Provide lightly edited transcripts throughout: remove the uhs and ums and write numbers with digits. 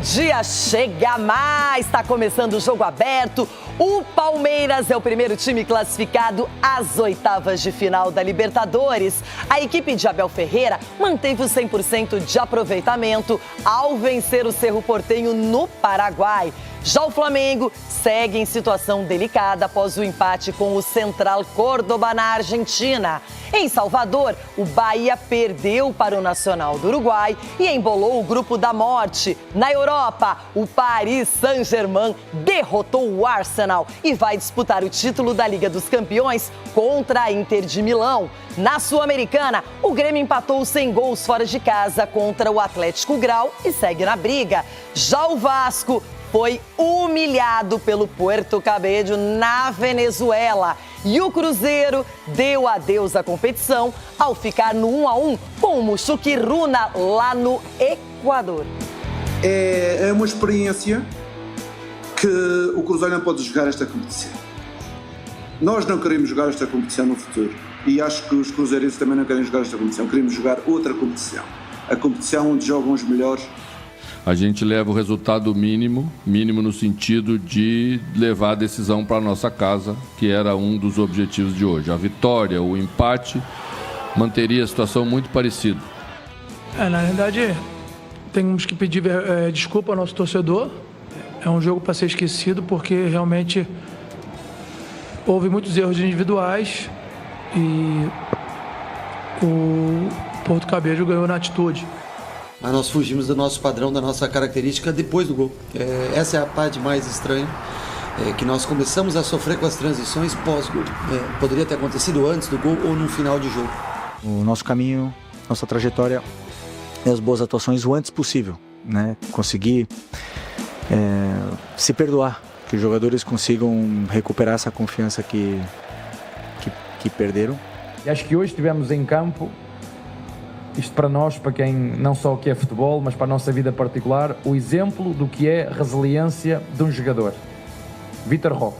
dia chega mais, está começando o Jogo Aberto. O Palmeiras é o primeiro time classificado às oitavas de final da Libertadores. A equipe de Abel Ferreira manteve o 100% de aproveitamento ao vencer o Cerro Porteño no Paraguai. Já o Flamengo segue em situação delicada após o empate com o Central Córdoba na Argentina. Em Salvador, o Bahia perdeu para o Nacional do Uruguai e embolou o grupo da morte. Na Europa, o Paris Saint-Germain derrotou o Arsenal e vai disputar o título da Liga dos Campeões contra a Inter de Milão. Na Sul-Americana, o Grêmio empatou sem gols fora de casa contra o Atlético Grau e segue na briga. Já o Vasco foi humilhado pelo Puerto Cabello na Venezuela. E o Cruzeiro deu adeus à competição ao ficar no 1-1 com o Muxuquiruna lá no Equador. É uma experiência que o Cruzeiro não pode jogar esta competição. Nós não queremos jogar esta competição no futuro. E acho que os cruzeirenses também não querem jogar esta competição. Queremos jogar outra competição. A competição onde jogam os melhores. A gente leva o resultado mínimo no sentido de levar a decisão para a nossa casa, que era um dos objetivos de hoje. A vitória, o empate, manteria a situação muito parecida. Na realidade, temos que pedir desculpa ao nosso torcedor. É um jogo para ser esquecido, porque realmente houve muitos erros individuais e o Porto Cabello ganhou na atitude. Mas nós fugimos do nosso padrão, da nossa característica depois do gol. Essa é a parte mais estranha, que nós começamos a sofrer com as transições pós-gol. Poderia ter acontecido antes do gol ou no final de jogo. O nosso caminho, nossa trajetória é as boas atuações o antes possível, né? Conseguir se perdoar, que os jogadores consigam recuperar essa confiança que perderam. E acho que hoje estivemos em campo. Isto para nós, para quem não só o que é futebol, mas para a nossa vida particular, o exemplo do que é resiliência de um jogador. Vitor Roque.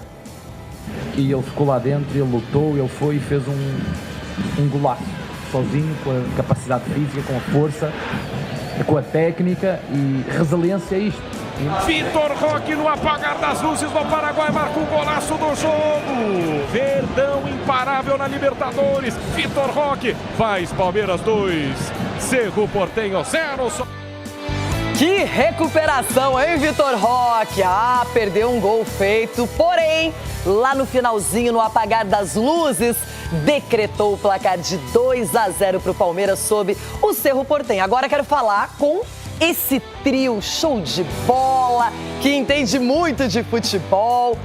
E ele ficou lá dentro, ele lutou, ele foi e fez um golaço. Sozinho, com a capacidade física, com a força, com a técnica, e resiliência é isto. Vitor Roque no apagar das luzes do Paraguai marca o golaço do jogo. Verdão imparável na Libertadores. Vitor Roque faz Palmeiras 2, Cerro Porteño 0. Que recuperação, hein, Vitor Roque? Perdeu um gol feito, porém, lá no finalzinho, no apagar das luzes, decretou o placar de 2-0 para o Palmeiras sob o Cerro Porteño. Agora quero falar com esse trio show de bola, que entende muito de futebol.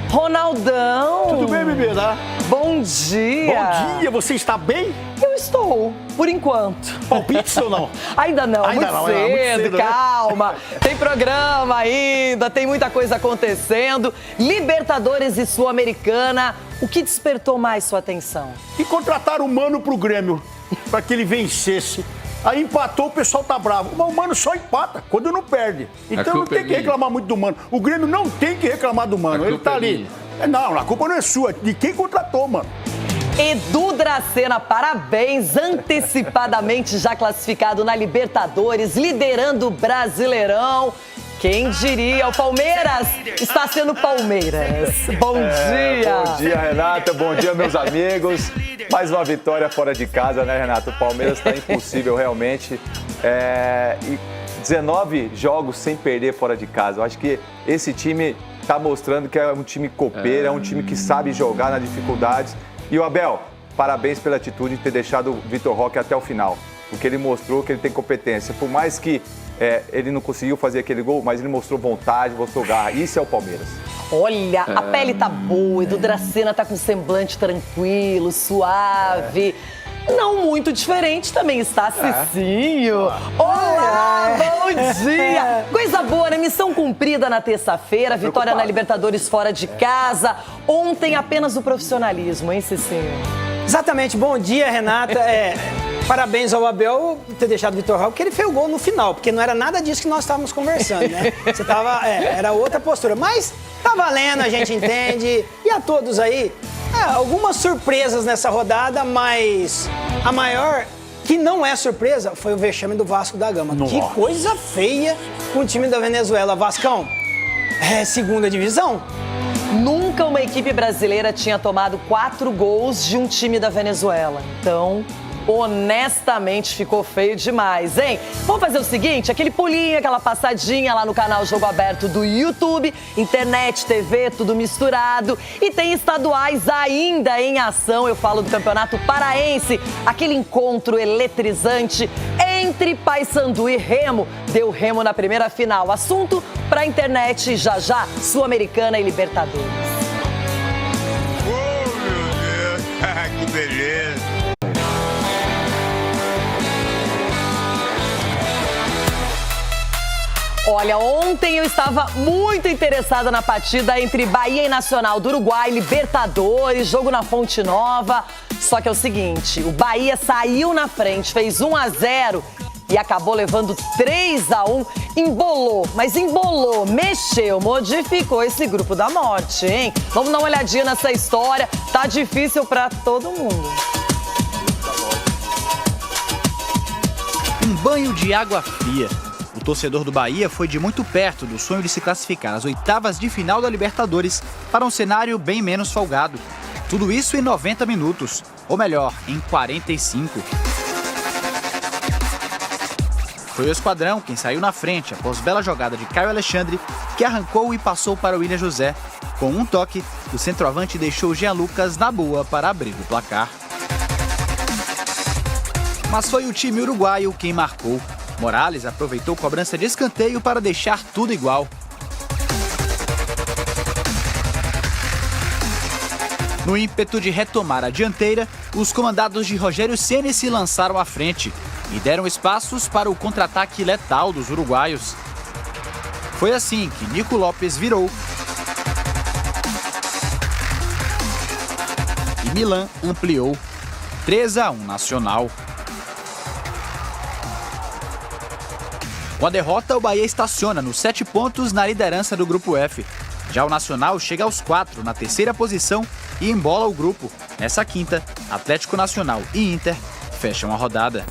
Ronaldão. Tudo bem, bebê, tá? Bom dia. Bom dia, você está bem? Eu estou, por enquanto. Palpite ou não? Ainda não, muito cedo, calma. Né? Tem programa ainda, tem muita coisa acontecendo. Libertadores e Sul-Americana, o que despertou mais sua atenção? E contrataram o Mano pro Grêmio, para que ele vencesse. Aí empatou, o pessoal tá bravo. Mas o Mano só empata quando não perde. Então não tem que reclamar muito do Mano. O Grêmio não tem que reclamar do Mano. Ele tá ali. Não, a culpa não é sua. De quem contratou, mano? Edu Dracena, parabéns, antecipadamente já classificado na Libertadores, liderando o Brasileirão. Quem diria, o Palmeiras está sendo Palmeiras. Bom dia! Bom dia, Renata, bom dia, meus amigos. Mais uma vitória fora de casa, né, Renata? O Palmeiras está impossível, realmente. E 19 jogos sem perder fora de casa. Eu acho que esse time está mostrando que é um time copeiro, é um time que sabe jogar nas dificuldades. E o Abel, parabéns pela atitude de ter deixado o Vitor Roque até o final. Porque ele mostrou que ele tem competência. Por mais que ele não conseguiu fazer aquele gol, mas ele mostrou vontade, mostrou garra. Isso é o Palmeiras. Olha, a pele tá boa, Edu Dracena tá com semblante tranquilo, suave. Não muito diferente também está Cicinho. Olá, bom dia. Coisa boa, né? Missão cumprida na terça-feira, vitória na Libertadores fora de casa. Ontem apenas o profissionalismo, hein, Cicinho? Exatamente, bom dia, Renata. Parabéns ao Abel por ter deixado o Vitor Roque, porque ele fez o gol no final, porque não era nada disso que nós estávamos conversando, né? Você tava, era outra postura, mas tá valendo, a gente entende. E a todos aí, algumas surpresas nessa rodada, mas a maior que não é surpresa, foi o vexame do Vasco da Gama. Nossa. Que coisa feia com o time da Venezuela. Vascão, é segunda divisão? Nunca uma equipe brasileira tinha tomado 4 gols de um time da Venezuela. Então, honestamente, ficou feio demais, hein? Vamos fazer o seguinte, aquele pulinho, aquela passadinha lá no canal Jogo Aberto do YouTube, internet, TV, tudo misturado. E tem estaduais ainda em ação, eu falo do Campeonato Paraense, aquele encontro eletrizante entre Paysandu e Remo. Deu Remo na primeira final. Assunto pra internet já já, Sul-Americana e Libertadores. Oh, meu Deus, que beleza. Olha, ontem eu estava muito interessada na partida entre Bahia e Nacional do Uruguai, Libertadores, jogo na Fonte Nova. Só que é o seguinte, o Bahia saiu na frente, fez 1-0 e acabou levando 3-1, embolou, mas embolou, mexeu, modificou esse grupo da morte, hein? Vamos dar uma olhadinha nessa história, tá difícil pra todo mundo. Um banho de água fria. O torcedor do Bahia foi de muito perto do sonho de se classificar nas oitavas de final da Libertadores para um cenário bem menos folgado. Tudo isso em 90 minutos, ou melhor, em 45. Foi o Esquadrão quem saiu na frente após bela jogada de Caio Alexandre, que arrancou e passou para o William José. Com um toque, o centroavante deixou Jean Lucas na boa para abrir o placar. Mas foi o time uruguaio quem marcou. Morales aproveitou cobrança de escanteio para deixar tudo igual. No ímpeto de retomar a dianteira, os comandados de Rogério Ceni se lançaram à frente e deram espaços para o contra-ataque letal dos uruguaios. Foi assim que Nico Lopes virou e Milan ampliou. 3-1 Nacional. Com a derrota, o Bahia estaciona nos 7 pontos na liderança do Grupo F. Já o Nacional chega aos 4 na terceira posição e embola o grupo. Nessa quinta, Atlético Nacional e Inter fecham a rodada.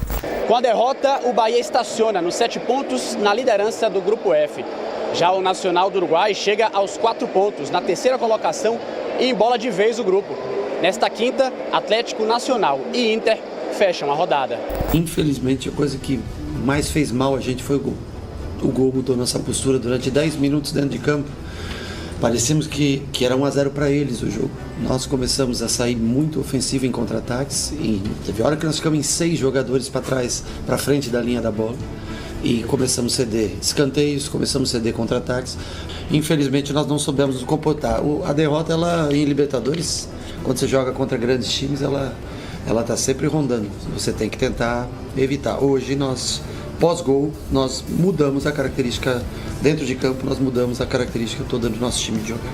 Com a derrota, o Bahia estaciona nos 7 pontos na liderança do Grupo F. Já o Nacional do Uruguai chega aos 4 pontos na terceira colocação e embola de vez o grupo. Nesta quinta, Atlético Nacional e Inter fecham a rodada. Infelizmente, a coisa que mais fez mal a gente foi o gol. O gol mudou nossa postura durante 10 minutos dentro de campo. Parecíamos que era 1-0 para eles o jogo. Nós começamos a sair muito ofensivo em contra-ataques. E teve hora que nós ficamos em 6 jogadores para trás, para frente da linha da bola. E começamos a ceder escanteios, começamos a ceder contra-ataques. Infelizmente, nós não soubemos nos comportar. A derrota, ela em Libertadores, quando você joga contra grandes times, ela está sempre rondando. Você tem que tentar evitar. Hoje, nós, pós-gol, nós mudamos a característica dentro de campo, nós mudamos a característica toda do nosso time de jogar.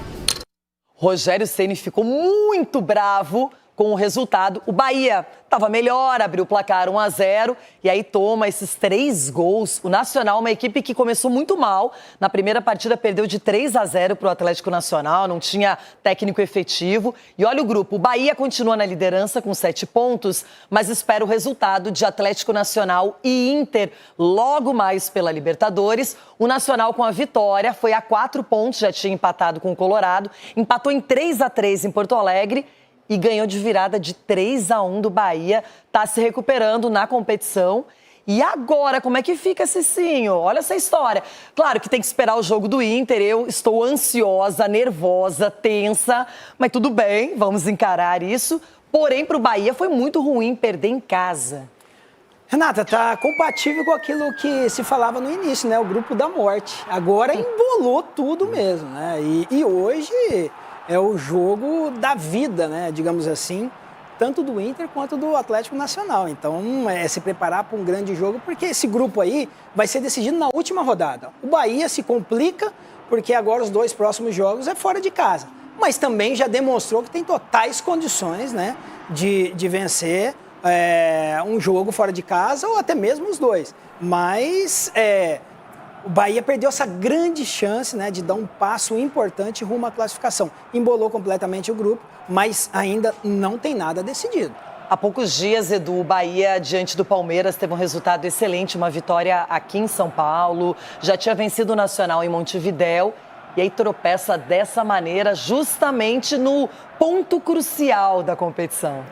Rogério Ceni ficou muito bravo com o resultado. O Bahia estava melhor, abriu o placar 1-0 e aí toma esses 3 gols. O Nacional, uma equipe que começou muito mal. Na primeira partida perdeu de 3-0 para o Atlético Nacional, não tinha técnico efetivo. E olha o grupo, o Bahia continua na liderança com 7 pontos, mas espera o resultado de Atlético Nacional e Inter logo mais pela Libertadores. O Nacional com a vitória foi a 4 pontos, já tinha empatado com o Colorado, empatou em 3-3 em Porto Alegre e ganhou de virada de 3-1 do Bahia. Está se recuperando na competição. E agora, como é que fica, Cicinho? Olha essa história. Claro que tem que esperar o jogo do Inter. Eu estou ansiosa, nervosa, tensa. Mas tudo bem, vamos encarar isso. Porém, para o Bahia foi muito ruim perder em casa. Renata, tá compatível com aquilo que se falava no início, né? O grupo da morte. Agora embolou tudo mesmo, né? E hoje é o jogo da vida, né, digamos assim, tanto do Inter quanto do Atlético Nacional. Então, é se preparar para um grande jogo, porque esse grupo aí vai ser decidido na última rodada. O Bahia se complica, porque agora os 2 próximos jogos é fora de casa. Mas também já demonstrou que tem totais condições, né, de vencer um jogo fora de casa ou até mesmo os 2. Mas o Bahia perdeu essa grande chance, né, de dar um passo importante rumo à classificação. Embolou completamente o grupo, mas ainda não tem nada decidido. Há poucos dias, Edu, o Bahia, diante do Palmeiras, teve um resultado excelente, uma vitória aqui em São Paulo, já tinha vencido o Nacional em Montevidéu, e aí tropeça dessa maneira justamente no ponto crucial da competição.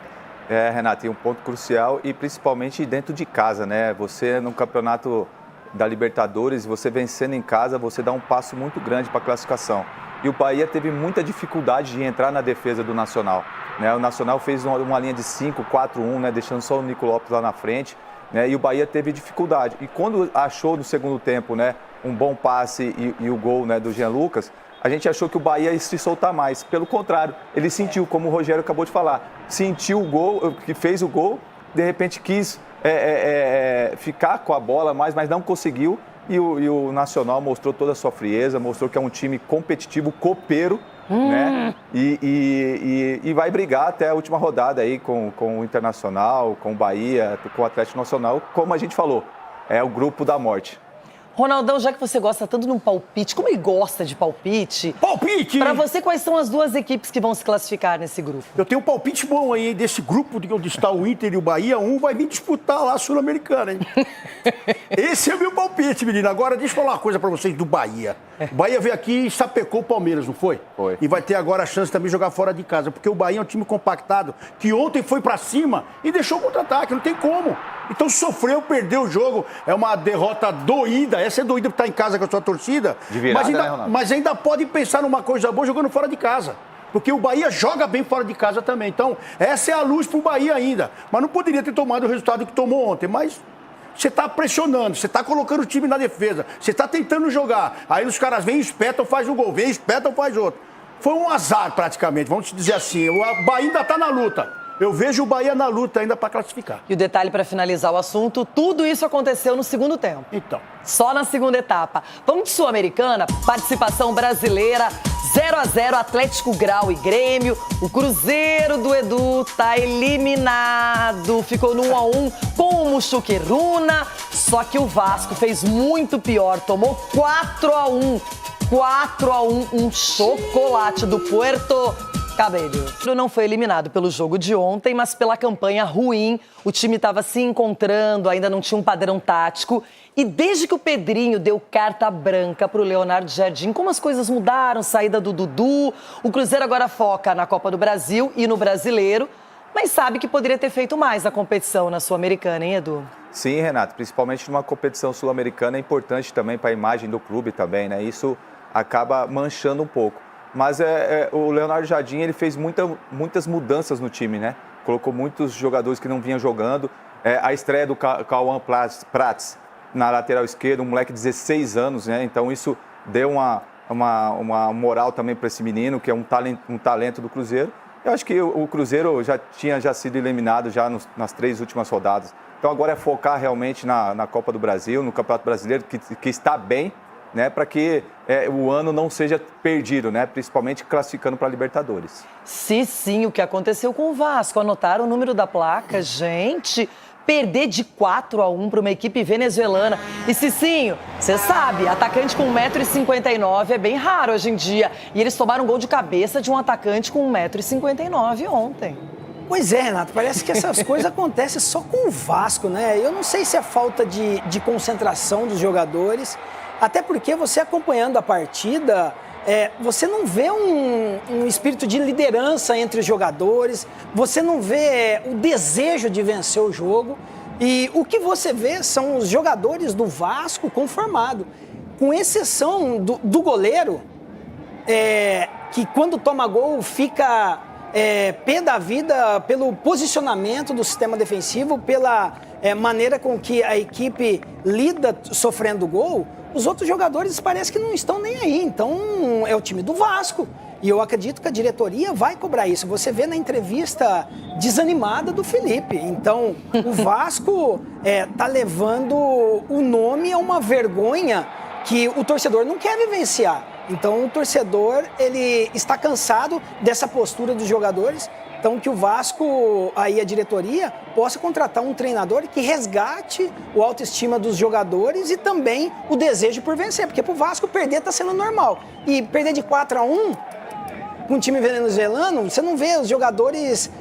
Renato, e um ponto crucial e principalmente dentro de casa, né? Você no campeonato da Libertadores, você vencendo em casa, você dá um passo muito grande para a classificação. E o Bahia teve muita dificuldade de entrar na defesa do Nacional. Né? O Nacional fez uma linha de 5-4-1, né? Deixando só o Nico Lopes lá na frente, né? E o Bahia teve dificuldade. E quando achou no segundo tempo, né, um bom passe e o gol, né, do Jean Lucas, a gente achou que o Bahia ia se soltar mais. Pelo contrário, ele sentiu, como o Rogério acabou de falar, sentiu o gol, que fez o gol, de repente quis ficar com a bola mais, mas não conseguiu. E o Nacional mostrou toda a sua frieza, mostrou que é um time competitivo, copeiro, né? E vai brigar até a última rodada aí com o Internacional, com o Bahia, com o Atlético Nacional, como a gente falou, é o grupo da morte. Ronaldão, já que você gosta tanto de um palpite, como ele gosta de palpite... Palpite! Para você, quais são as duas equipes que vão se classificar nesse grupo? Eu tenho um palpite bom aí desse grupo onde está o Inter e o Bahia. Um vai vir disputar lá a Sul-Americana, hein? Esse é o meu palpite, menino. Agora, deixa eu falar uma coisa para vocês do Bahia. O Bahia veio aqui e sapecou o Palmeiras, não foi? Foi. E vai ter agora a chance também de jogar fora de casa, porque o Bahia é um time compactado, que ontem foi para cima e deixou o contra-ataque, não tem como. Então sofreu, perdeu o jogo, é uma derrota doída. Essa é doída porque tá em casa com a sua torcida. De virada, mas, ainda, né, Ronaldo? mas ainda pode pensar numa coisa boa jogando fora de casa. Porque o Bahia joga bem fora de casa também. Então, essa é a luz pro Bahia ainda. Mas não poderia ter tomado o resultado que tomou ontem. Mas você tá pressionando, você tá colocando o time na defesa, você tá tentando jogar. Aí os caras vêm, espetam, faz um gol, vem, espetam, faz outro. Foi um azar praticamente, vamos dizer assim. O Bahia ainda tá na luta. Eu vejo o Bahia na luta ainda para classificar. E o detalhe para finalizar o assunto, tudo isso aconteceu no segundo tempo. Então. Só na segunda etapa. Vamos de Sul-Americana, participação brasileira, 0-0, Atlético Grau e Grêmio. O Cruzeiro do Edu tá eliminado, ficou no 1-1 com o Muxuqueruna. Só que o Vasco fez muito pior, tomou 4-1. 4-1, um chocolate do Puerto Cabello. Não foi eliminado pelo jogo de ontem, mas pela campanha ruim. O time estava se encontrando, ainda não tinha um padrão tático. E desde que o Pedrinho deu carta branca para o Leonardo Jardim, como as coisas mudaram, saída do Dudu, o Cruzeiro agora foca na Copa do Brasil e no Brasileiro, mas sabe que poderia ter feito mais na competição na Sul-Americana, hein, Edu? Sim, Renato, principalmente numa competição sul-americana é importante também para a imagem do clube também, né? Isso acaba manchando um pouco. Mas o Leonardo Jardim, ele fez muitas mudanças no time, né? Colocou muitos jogadores que não vinham jogando. A estreia do Cauã Prats na lateral esquerda, um moleque de 16 anos, né? Então isso deu uma moral também para esse menino, que é um talento do Cruzeiro. Eu acho que o Cruzeiro já tinha sido eliminado já nas 3 últimas rodadas. Então agora é focar realmente na Copa do Brasil, no Campeonato Brasileiro, que está bem, né, para que o ano não seja perdido, né, principalmente classificando para a Libertadores. Sim, o que aconteceu com o Vasco. Anotaram o número da placa, gente. Perder de 4-1 para uma equipe venezuelana. E Cicinho, você sabe, atacante com 1,59 m é bem raro hoje em dia. E eles tomaram um gol de cabeça de um atacante com 1,59 m ontem. Pois é, Renato, parece que essas coisas acontecem só com o Vasco, né? Eu não sei se é falta de concentração dos jogadores, até porque você acompanhando a partida, você não vê um espírito de liderança entre os jogadores, você não vê o desejo de vencer o jogo, e o que você vê são os jogadores do Vasco conformados, com exceção do goleiro, que quando toma gol fica pé da vida pelo posicionamento do sistema defensivo, pela maneira com que a equipe lida sofrendo gol. Os outros jogadores parece que não estão nem aí. Então, é o time do Vasco. E eu acredito que a diretoria vai cobrar isso. Você vê na entrevista desanimada do Felipe. Então, o Vasco tá levando o nome a uma vergonha que o torcedor não quer vivenciar. Então, o torcedor, ele está cansado dessa postura dos jogadores. Então, que o Vasco, aí a diretoria, possa contratar um treinador que resgate o autoestima dos jogadores e também o desejo por vencer. Porque para o Vasco perder está sendo normal. E perder de 4-1 com um time venezuelano, você não vê os jogadores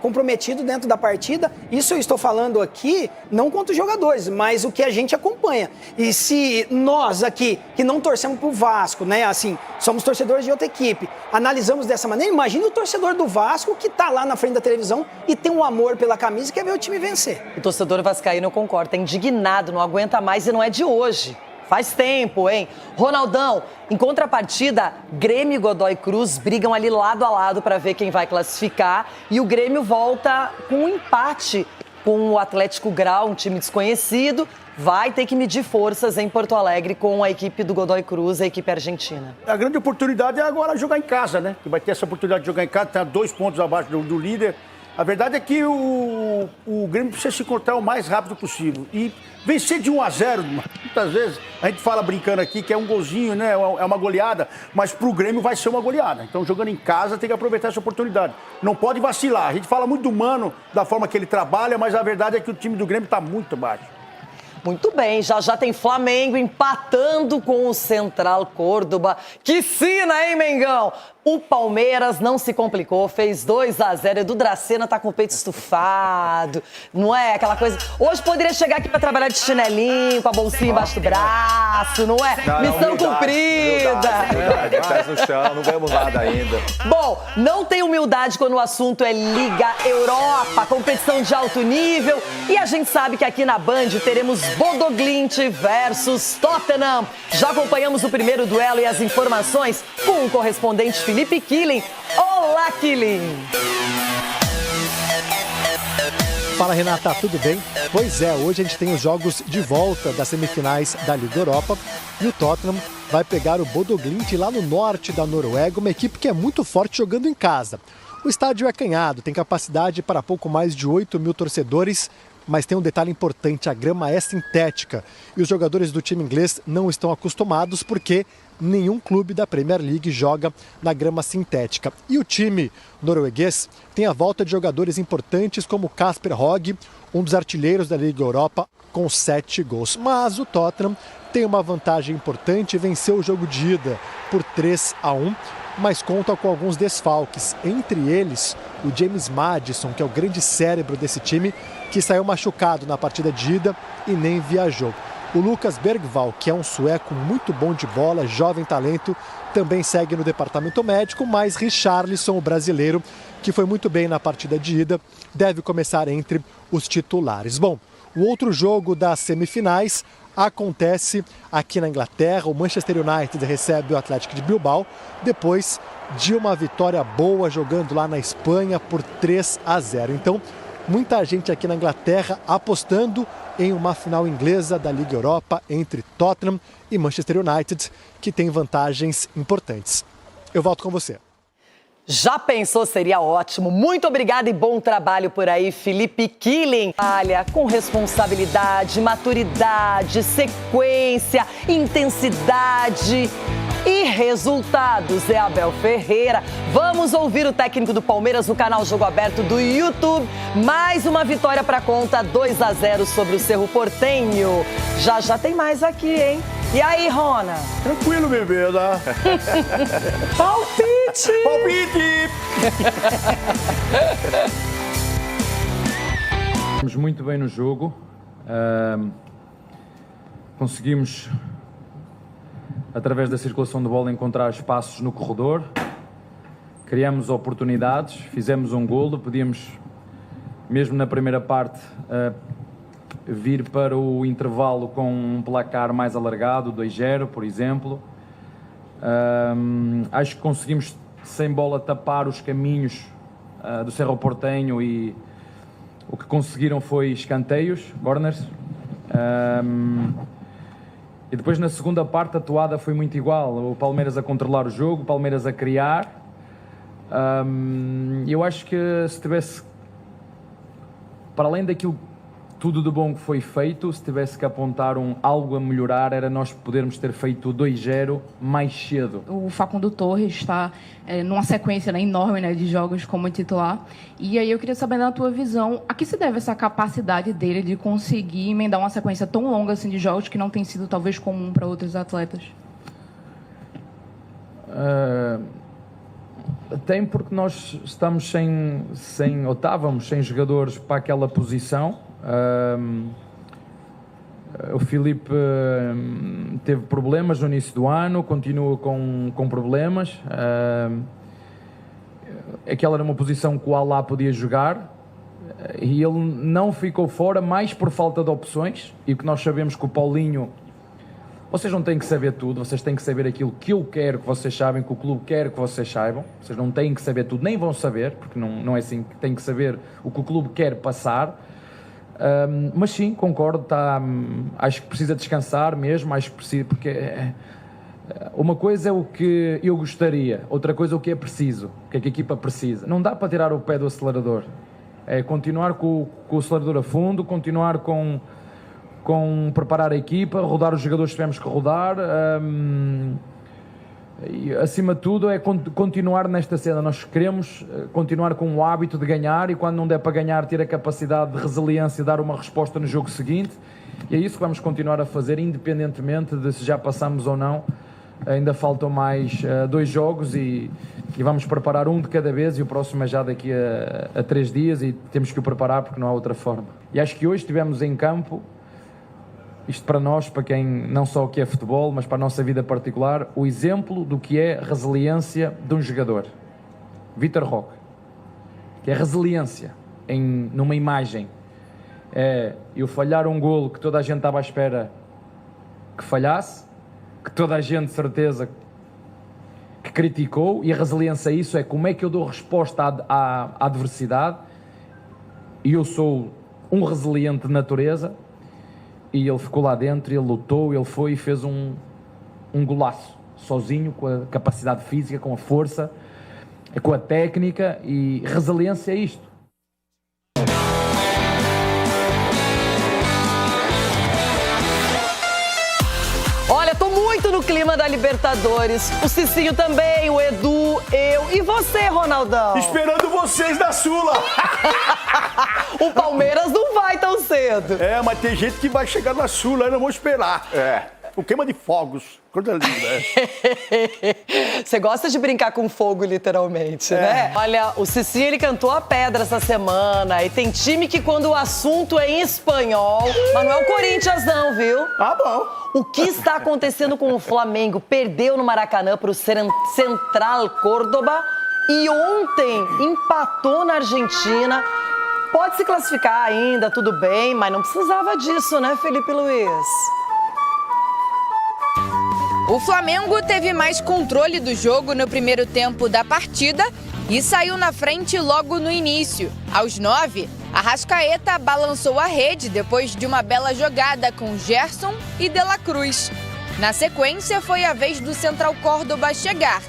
comprometido dentro da partida. Isso eu estou falando aqui, não contra os jogadores, mas o que a gente acompanha. E se nós aqui, que não torcemos pro Vasco, né, assim, somos torcedores de outra equipe, analisamos dessa maneira, imagina o torcedor do Vasco que tá lá na frente da televisão e tem um amor pela camisa e quer ver o time vencer. O torcedor vascaíno, eu concordo, tá indignado, não aguenta mais e não é de hoje. Faz tempo, hein? Ronaldão, em contrapartida, Grêmio e Godoy Cruz brigam ali lado a lado para ver quem vai classificar. E o Grêmio volta com um empate com o Atlético Grau, um time desconhecido. Vai ter que medir forças em Porto Alegre com a equipe do Godoy Cruz, a equipe argentina. A grande oportunidade é agora jogar em casa, né? Que vai ter essa oportunidade de jogar em casa, tá 2 pontos abaixo do líder. A verdade é que o Grêmio precisa se encontrar o mais rápido possível. E vencer de 1-0, muitas vezes, a gente fala brincando aqui que é um golzinho, né? É uma goleada, mas pro Grêmio vai ser uma goleada. Então, jogando em casa, tem que aproveitar essa oportunidade. Não pode vacilar. A gente fala muito do Mano, da forma que ele trabalha, mas a verdade é que o time do Grêmio tá muito baixo. Muito bem, já tem Flamengo empatando com o Central Córdoba. Que sina, hein, Mengão? O Palmeiras não se complicou, fez 2-0. Edu Dracena tá com o peito estufado, não é? Aquela coisa... Hoje poderia chegar aqui pra trabalhar de chinelinho, com a bolsinha embaixo do braço, não é? Missão cumprida. Humildade, pés no chão, não vemos nada ainda. Bom, não tem humildade quando o assunto é Liga Europa, competição de alto nível. E a gente sabe que aqui na Band teremos Bodo Glimt versus Tottenham. Já acompanhamos o primeiro duelo e as informações com o correspondente Felipe Killing. Olá, Killing! Fala, Renata, tudo bem? Pois é, hoje a gente tem os jogos de volta das semifinais da Liga Europa e o Tottenham vai pegar o Bodo Glimt lá no norte da Noruega, uma equipe que é muito forte jogando em casa. O estádio é acanhado, tem capacidade para pouco mais de 8.000 torcedores, mas tem um detalhe importante, a grama é sintética e os jogadores do time inglês não estão acostumados porque nenhum clube da Premier League joga na grama sintética. E o time norueguês tem a volta de jogadores importantes como Kasper Høeg, um dos artilheiros da Liga Europa, com 7 gols. Mas o Tottenham tem uma vantagem importante, venceu o jogo de ida por 3-1, mas conta com alguns desfalques. Entre eles, o James Maddison, que é o grande cérebro desse time, que saiu machucado na partida de ida e nem viajou. O Lucas Bergvall, que é um sueco muito bom de bola, jovem talento, também segue no departamento médico, mas Richarlison, o brasileiro, que foi muito bem na partida de ida, deve começar entre os titulares. Bom, o outro jogo das semifinais acontece aqui na Inglaterra. O Manchester United recebe o Atlético de Bilbao, depois de uma vitória boa jogando lá na Espanha por 3-0. Então, muita gente aqui na Inglaterra apostando em uma final inglesa da Liga Europa entre Tottenham e Manchester United, que tem vantagens importantes. Eu volto com você. Já pensou? Seria ótimo. Muito obrigada e bom trabalho por aí, Felipe Killing. Olha, com responsabilidade, maturidade, sequência, intensidade e resultados. É Abel Ferreira. Vamos ouvir o técnico do Palmeiras no canal Jogo Aberto do YouTube. Mais uma vitória para conta, 2-0 sobre o Cerro Porteño. Já tem mais aqui, hein? E aí, Rona? Tranquilo, bebê, né? Palpite! Palpite! Estamos muito bem no jogo. Conseguimos, através da circulação de bola, encontrar espaços no corredor. Criamos oportunidades, fizemos um golo. Podíamos, mesmo na primeira parte, vir para o intervalo com um placar mais alargado, 2-0, por exemplo. Acho que conseguimos, sem bola, tapar os caminhos do Cerro Porteño e o que conseguiram foi escanteios, corners. E depois, na segunda parte, a toada foi muito igual. O Palmeiras a controlar o jogo, o Palmeiras a criar. Eu acho que se tivesse, para além daquilo tudo de bom que foi feito, se tivesse que apontar algo a melhorar, era nós podermos ter feito 2-0 mais cedo. O Facundo Torres está numa sequência enorme de jogos como titular. E aí eu queria saber, na tua visão, a que se deve essa capacidade dele de conseguir emendar uma sequência tão longa assim, de jogos que não tem sido talvez comum para outros atletas? Tem, porque nós estamos estávamos sem jogadores para aquela posição. O Filipe teve problemas no início do ano, continua com problemas. Aquela era uma posição que o Alá podia jogar e ele não ficou fora, mais por falta de opções. E que nós sabemos que o Paulinho... Vocês não têm que saber tudo, vocês têm que saber aquilo que eu quero que vocês saibam, que o clube quer que vocês saibam. Vocês não têm que saber tudo, nem vão saber, porque não é assim que têm que saber o que o clube quer passar. Mas sim, concordo, acho que precisa descansar mesmo, acho que precisa, porque uma coisa é o que eu gostaria, outra coisa é o que é preciso, o que é que a equipa precisa. Não dá para tirar o pé do acelerador, é continuar com o acelerador a fundo, continuar com preparar a equipa, rodar os jogadores que tivemos que rodar, e acima de tudo é continuar nesta cena. Nós queremos continuar com o hábito de ganhar e quando não der para ganhar ter a capacidade de resiliência e dar uma resposta no jogo seguinte, e é isso que vamos continuar a fazer, independentemente de se já passamos ou não. Ainda faltam mais 2 jogos e vamos preparar um de cada vez, e o próximo é já daqui a 3 dias e temos que o preparar porque não há outra forma. E acho que hoje tivemos em campo, isto para nós, para quem não só o que é futebol, mas para a nossa vida particular, o exemplo do que é resiliência de um jogador. Vitor Roque, que é resiliência numa imagem. É eu falhar um golo que toda a gente estava à espera que falhasse, que toda a gente, de certeza, que criticou, e a resiliência a isso é como é que eu dou resposta à adversidade, e eu sou um resiliente de natureza. E ele ficou lá dentro, ele lutou, ele foi e fez um golaço, sozinho, com a capacidade física, com a força, com a técnica, e resiliência é isto. Olha, tô muito no clima da Libertadores. O Cicinho também, o Edu, eu e você, Ronaldão. Esperando vocês da Sula. O Palmeiras não vai tão cedo. Mas tem gente que vai chegar na Sula, eu não vou esperar. O queima de fogos. Coisa linda, Você gosta de brincar com fogo, literalmente, né? Olha, o Cicinho, ele cantou a pedra essa semana. E tem time que quando o assunto é em espanhol... Mas não é o Corinthians não, viu? Bom. O que está acontecendo com o Flamengo? Perdeu no Maracanã para o Central Córdoba e ontem empatou na Argentina. Pode se classificar ainda, tudo bem, mas não precisava disso, né, Felipe Luiz? O Flamengo teve mais controle do jogo no primeiro tempo da partida e saiu na frente logo no início. Aos 9, Arrascaeta balançou a rede depois de uma bela jogada com Gerson e De La Cruz. Na sequência, foi a vez do Central Córdoba chegar,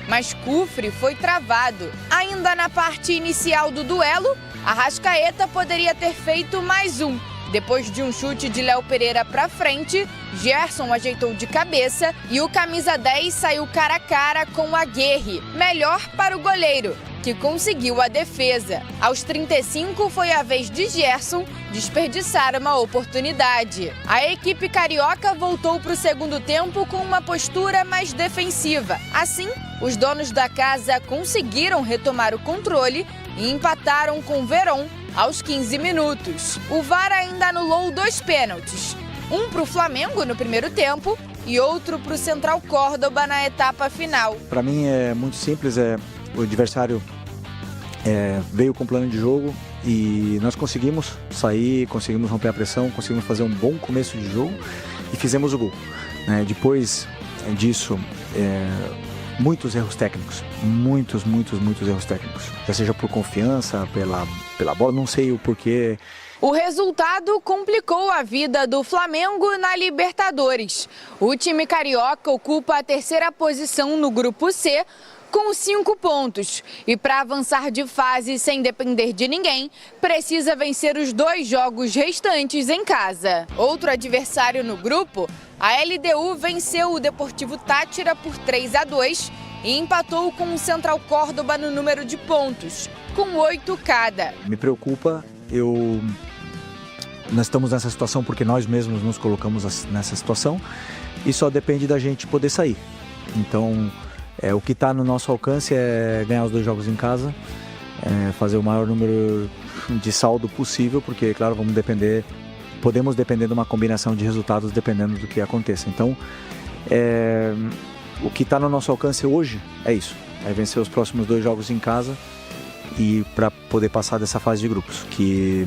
mas Cufré foi travado. Ainda na parte inicial do duelo, Arrascaeta poderia ter feito mais um. Depois de um chute de Léo Pereira para frente, Gerson ajeitou de cabeça e o camisa 10 saiu cara a cara com Aguirre. Melhor para o goleiro, que conseguiu a defesa. Aos 35 foi a vez de Gerson desperdiçar uma oportunidade. A equipe carioca voltou para o segundo tempo com uma postura mais defensiva. Assim, os donos da casa conseguiram retomar o controle e empataram com Verón aos 15 minutos. O VAR ainda anulou 2 pênaltis. Um para o Flamengo no primeiro tempo e outro para o Central Córdoba na etapa final. Para mim é muito simples, o adversário veio com plano de jogo e nós conseguimos sair, conseguimos romper a pressão, conseguimos fazer um bom começo de jogo e fizemos o gol. Depois disso, muitos erros técnicos, muitos erros técnicos, já seja por confiança, pela bola, não sei o porquê. O resultado complicou a vida do Flamengo na Libertadores. O time carioca ocupa a 3ª posição no Grupo C, com 5 pontos. E para avançar de fase sem depender de ninguém, precisa vencer os 2 jogos restantes em casa. Outro adversário no grupo, a LDU venceu o Deportivo Táchira por 3-2 e empatou com o Central Córdoba no número de pontos, com 8 cada. Me preocupa, nós estamos nessa situação porque nós mesmos nos colocamos nessa situação e só depende da gente poder sair. Então, O que está no nosso alcance é ganhar os 2 jogos em casa, fazer o maior número de saldo possível, porque, claro, podemos depender de uma combinação de resultados dependendo do que aconteça. Então, o que está no nosso alcance hoje é isso, é vencer os próximos 2 jogos em casa e para poder passar dessa fase de grupos, que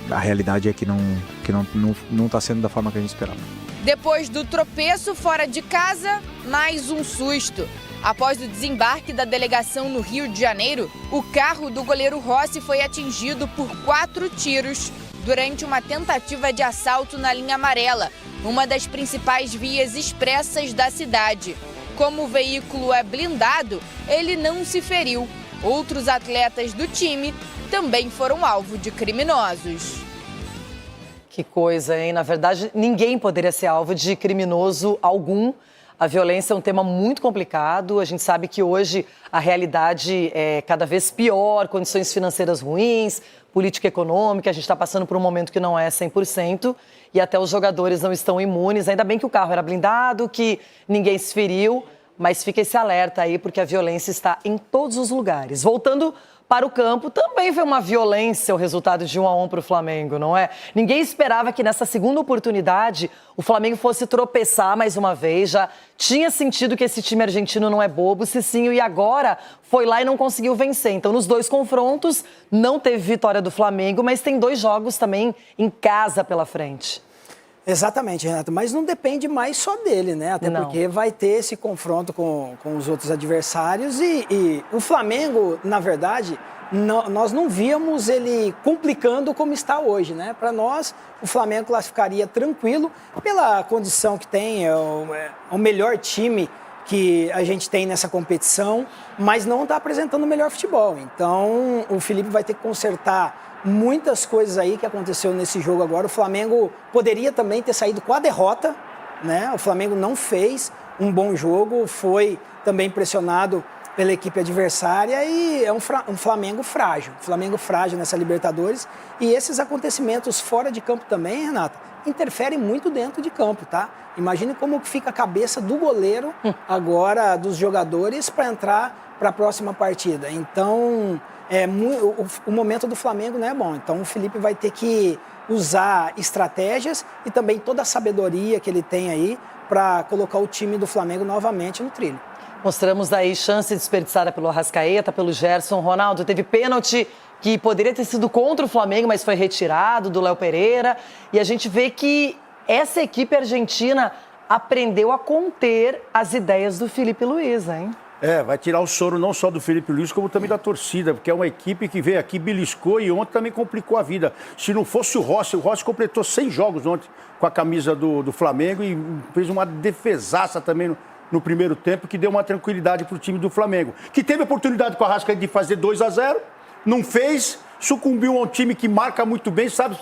a realidade é que não está sendo da forma que a gente esperava. Depois do tropeço fora de casa, mais um susto. Após o desembarque da delegação no Rio de Janeiro, o carro do goleiro Rossi foi atingido por 4 tiros durante uma tentativa de assalto na linha amarela, uma das principais vias expressas da cidade. Como o veículo é blindado, ele não se feriu. Outros atletas do time também foram alvo de criminosos. Que coisa, hein? Na verdade, ninguém poderia ser alvo de criminoso algum. A violência é um tema muito complicado. A gente sabe que hoje a realidade é cada vez pior, condições financeiras ruins, política econômica. A gente está passando por um momento que não é 100% e até os jogadores não estão imunes. Ainda bem que o carro era blindado, que ninguém se feriu, mas fica esse alerta aí porque a violência está em todos os lugares. Voltando para o campo, também foi uma violência o resultado de 1-1 para o Flamengo, não é? Ninguém esperava que nessa segunda oportunidade o Flamengo fosse tropeçar mais uma vez. Já tinha sentido que esse time argentino não é bobo, Cicinho, e agora foi lá e não conseguiu vencer. Então, nos 2 confrontos, não teve vitória do Flamengo, mas tem 2 jogos também em casa pela frente. Exatamente, Renato, mas não depende mais só dele, né? Até porque vai ter esse confronto com os outros adversários e o Flamengo, na verdade, nós não víamos ele complicando como está hoje, né? Para nós, o Flamengo classificaria tranquilo pela condição que tem, é o melhor time que a gente tem nessa competição, mas não está apresentando o melhor futebol. Então, o Felipe vai ter que consertar muitas coisas aí que aconteceu nesse jogo agora. O Flamengo poderia também ter saído com a derrota, né? O Flamengo não fez um bom jogo, foi também pressionado pela equipe adversária e é um Flamengo frágil. Flamengo frágil nessa Libertadores. E esses acontecimentos fora de campo também, Renata, interferem muito dentro de campo, tá? Imagine como fica a cabeça do goleiro agora, dos jogadores, para entrar para a próxima partida. Então, o momento do Flamengo não é bom. Então, o Felipe vai ter que usar estratégias e também toda a sabedoria que ele tem aí para colocar o time do Flamengo novamente no trilho. Mostramos aí chance desperdiçada pelo Arrascaeta, pelo Gerson. Ronaldo, teve pênalti que poderia ter sido contra o Flamengo, mas foi retirado, do Léo Pereira. E a gente vê que essa equipe argentina aprendeu a conter as ideias do Felipe Luiz, hein? Vai tirar o soro não só do Felipe Luiz, como também da torcida, porque é uma equipe que veio aqui, beliscou e ontem também complicou a vida. Se não fosse o Rossi completou 100 jogos ontem com a camisa do Flamengo e fez uma defesaça também no primeiro tempo, que deu uma tranquilidade para o time do Flamengo. Que teve a oportunidade com a Arrascaeta de fazer 2-0, não fez, sucumbiu a um time que marca muito bem, sabe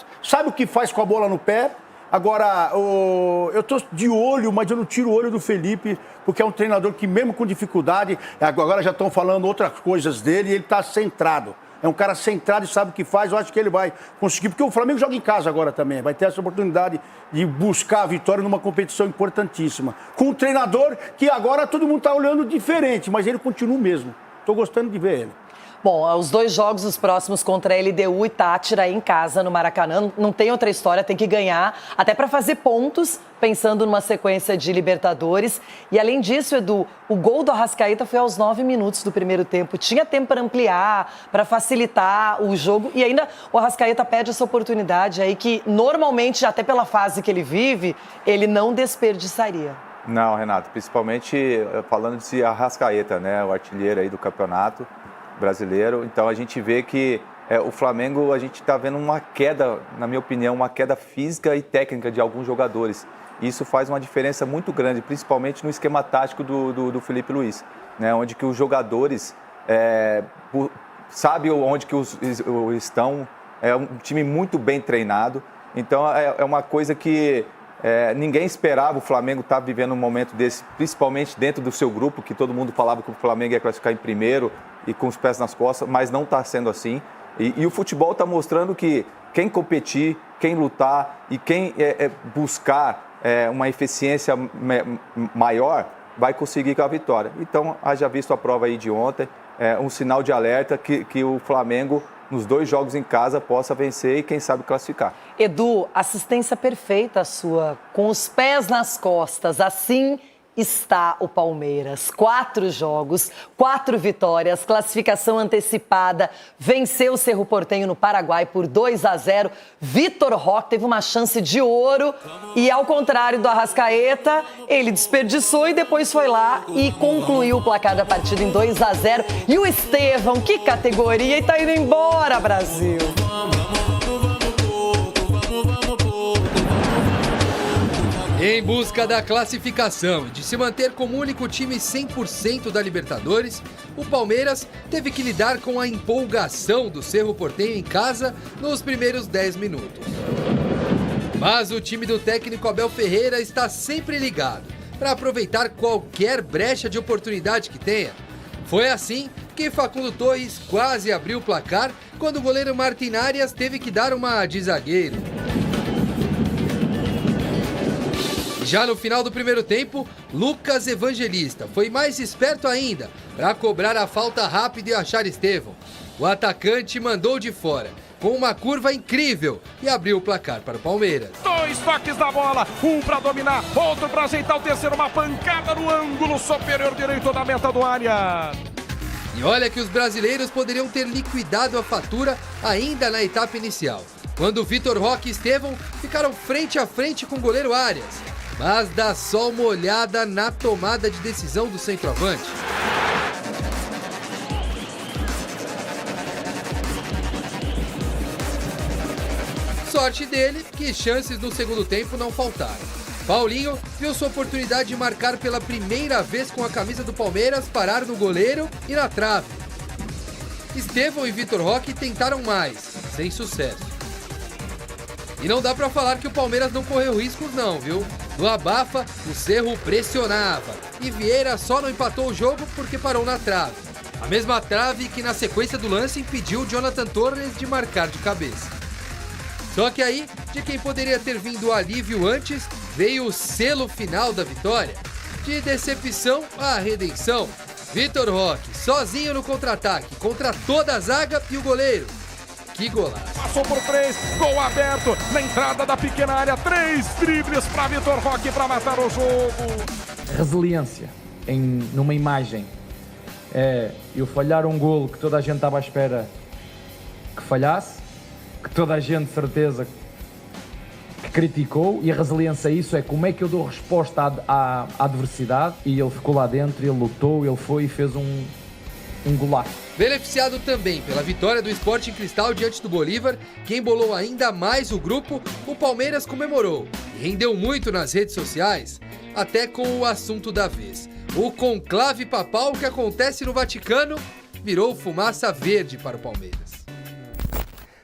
o que faz com a bola no pé. Agora, eu estou de olho, mas eu não tiro o olho do Felipe, porque é um treinador que mesmo com dificuldade, agora já estão falando outras coisas dele e ele está centrado. É um cara centrado e sabe o que faz, eu acho que ele vai conseguir, porque o Flamengo joga em casa agora também, vai ter essa oportunidade de buscar a vitória numa competição importantíssima. Com um treinador que agora todo mundo está olhando diferente, mas ele continua o mesmo. Estou gostando de ver ele. Bom, os 2 jogos, os próximos contra a LDU e Tátira em casa, no Maracanã. Não tem outra história, tem que ganhar, até para fazer pontos, pensando numa sequência de Libertadores. E além disso, Edu, o gol do Arrascaeta foi aos 9 minutos do primeiro tempo. Tinha tempo para ampliar, para facilitar o jogo. E ainda o Arrascaeta perde essa oportunidade aí que, normalmente, até pela fase que ele vive, ele não desperdiçaria. Não, Renato, principalmente falando de Arrascaeta, né? O artilheiro aí do campeonato brasileiro. Então a gente vê que o Flamengo, a gente está vendo uma queda, na minha opinião, uma queda física e técnica de alguns jogadores. Isso faz uma diferença muito grande, principalmente no esquema tático do Felipe Luiz, né? Onde que os jogadores sabem onde que estão. É um time muito bem treinado. Então é uma coisa que ninguém esperava o Flamengo estar vivendo um momento desse, principalmente dentro do seu grupo, que todo mundo falava que o Flamengo ia classificar em primeiro e com os pés nas costas, mas não está sendo assim. E o futebol está mostrando que quem competir, quem lutar e quem buscar uma eficiência maior vai conseguir com a vitória. Então, haja visto a prova aí de ontem, um sinal de alerta que o Flamengo, nos 2 jogos em casa, possa vencer e, quem sabe, classificar. Edu, assistência perfeita sua, com os pés nas costas, assim está o Palmeiras. 4 jogos, 4 vitórias, classificação antecipada, venceu o Cerro Porteño no Paraguai por 2-0. Vitor Roque teve uma chance de ouro e, ao contrário do Arrascaeta, ele desperdiçou e depois foi lá e concluiu o placar da partida em 2-0. E o Estevão, que categoria, e tá indo embora, Brasil! Em busca da classificação e de se manter como único time 100% da Libertadores, o Palmeiras teve que lidar com a empolgação do Cerro Porteño em casa nos primeiros 10 minutos. Mas o time do técnico Abel Ferreira está sempre ligado para aproveitar qualquer brecha de oportunidade que tenha. Foi assim que Facundo Torres quase abriu o placar quando o goleiro Martin Arias teve que dar uma de zagueiro. Já no final do primeiro tempo, Lucas Evangelista foi mais esperto ainda para cobrar a falta rápida e achar Estevão. O atacante mandou de fora, com uma curva incrível, e abriu o placar para o Palmeiras. 2 toques da bola, um para dominar, outro para ajeitar o terceiro, uma pancada no ângulo superior direito da meta do Arias. E olha que os brasileiros poderiam ter liquidado a fatura ainda na etapa inicial, quando Vitor Roque e Estevão ficaram frente a frente com o goleiro Arias. Mas dá só uma olhada na tomada de decisão do centroavante. Sorte dele que chances no segundo tempo não faltaram. Paulinho viu sua oportunidade de marcar pela primeira vez com a camisa do Palmeiras parar no goleiro e na trave. Estevão e Vitor Roque tentaram mais, sem sucesso. E não dá pra falar que o Palmeiras não correu riscos não, viu? No abafa, o Cerro pressionava e Vieira só não empatou o jogo porque parou na trave. A mesma trave que na sequência do lance impediu Jonathan Torres de marcar de cabeça. Só que aí, de quem poderia ter vindo o alívio antes, veio o selo final da vitória. De decepção à redenção. Vitor Roque, sozinho no contra-ataque, contra toda a zaga e o goleiro. Que golaço. Passou por 3, gol aberto na entrada da pequena área, 3 dribles para Vitor Roque para matar o jogo. Resiliência numa imagem. Eu falhar um golo que toda a gente estava à espera que falhasse, que toda a gente, certeza, que criticou, e a resiliência a isso é como é que eu dou resposta à adversidade, e ele ficou lá dentro, ele lutou, ele foi e fez um golaço. Beneficiado também pela vitória do Sporting Cristal diante do Bolívar, que embolou ainda mais o grupo, o Palmeiras comemorou e rendeu muito nas redes sociais, até com o assunto da vez. O conclave papal que acontece no Vaticano virou fumaça verde para o Palmeiras.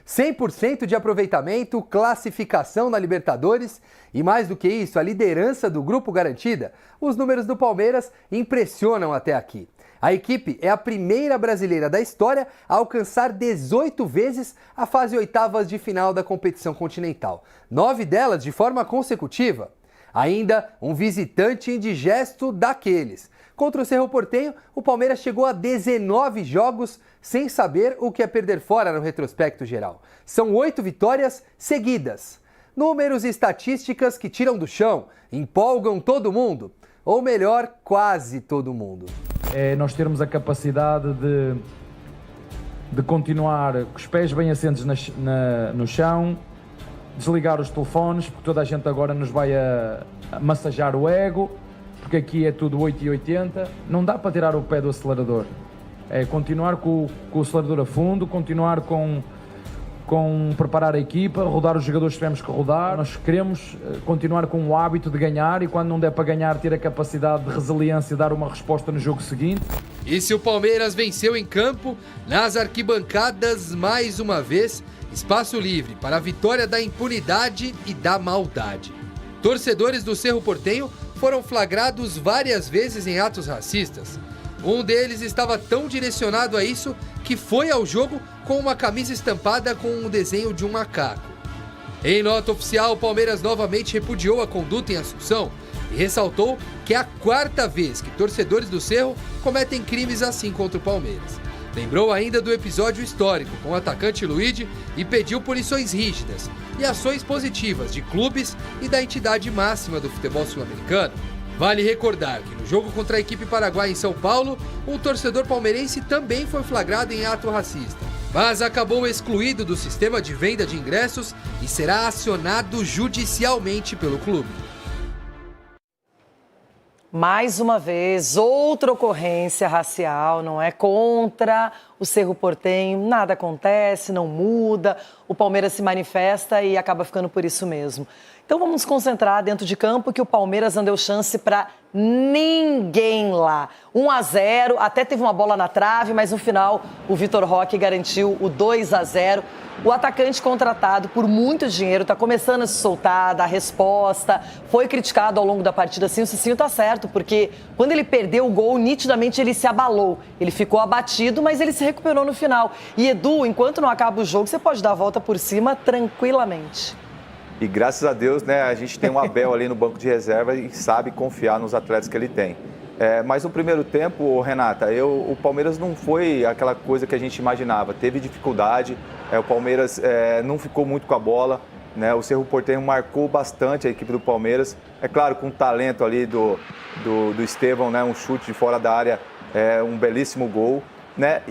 100% de aproveitamento, classificação na Libertadores e, mais do que isso, a liderança do grupo garantida. Os números do Palmeiras impressionam até aqui. A equipe é a primeira brasileira da história a alcançar 18 vezes a fase oitavas de final da competição continental, 9 delas de forma consecutiva. Ainda um visitante indigesto daqueles. Contra o Cerro Porteño, o Palmeiras chegou a 19 jogos sem saber o que é perder fora no retrospecto geral. São 8 vitórias seguidas. Números e estatísticas que tiram do chão, empolgam todo mundo. Ou melhor, quase todo mundo. Nós termos a capacidade de continuar com os pés bem assentes no chão, desligar os telefones, porque toda a gente agora nos vai a massajar o ego, porque aqui é tudo 8 e 80. Não dá para tirar o pé do acelerador. É continuar com o acelerador a fundo, continuar com preparar a equipa, rodar os jogadores que tivemos que rodar. Nós queremos continuar com o hábito de ganhar e, quando não der para ganhar, ter a capacidade de resiliência e dar uma resposta no jogo seguinte. E se o Palmeiras venceu em campo, nas arquibancadas, mais uma vez, espaço livre para a vitória da impunidade e da maldade. Torcedores do Cerro Porteño foram flagrados várias vezes em atos racistas. Um deles estava tão direcionado a isso que foi ao jogo com uma camisa estampada com um desenho de um macaco. Em nota oficial, o Palmeiras novamente repudiou a conduta em Assunção, e ressaltou que é a 4ª vez que torcedores do Cerro cometem crimes assim contra o Palmeiras. Lembrou ainda do episódio histórico com o atacante Luigi e pediu punições rígidas e ações positivas de clubes e da entidade máxima do futebol sul-americano. Vale recordar que no jogo contra a equipe paraguaia em São Paulo, um torcedor palmeirense também foi flagrado em ato racista, mas acabou excluído do sistema de venda de ingressos e será acionado judicialmente pelo clube. Mais uma vez, outra ocorrência racial, não é? Contra o Cerro Porteño, nada acontece, não muda, o Palmeiras se manifesta e acaba ficando por isso mesmo. Então vamos nos concentrar dentro de campo que o Palmeiras não deu chance para ninguém lá. 1-0, até teve uma bola na trave, mas no final o Vitor Roque garantiu o 2-0. O atacante contratado por muito dinheiro está começando a se soltar, dar resposta. Foi criticado ao longo da partida, sim, o Cicinho está certo, porque quando ele perdeu o gol, nitidamente ele se abalou. Ele ficou abatido, mas ele se recuperou no final. E Edu, enquanto não acaba o jogo, você pode dar a volta por cima tranquilamente. E graças a Deus, né, a gente tem um Abel ali no banco de reserva e sabe confiar nos atletas que ele tem. Mas no primeiro tempo, Renata, o Palmeiras não foi aquela coisa que a gente imaginava. Teve dificuldade, o Palmeiras não ficou muito com a bola, né? O Cerro Porteño marcou bastante a equipe do Palmeiras. É claro, com o talento ali do Estevão, né? Um chute de fora da área, um belíssimo gol, né?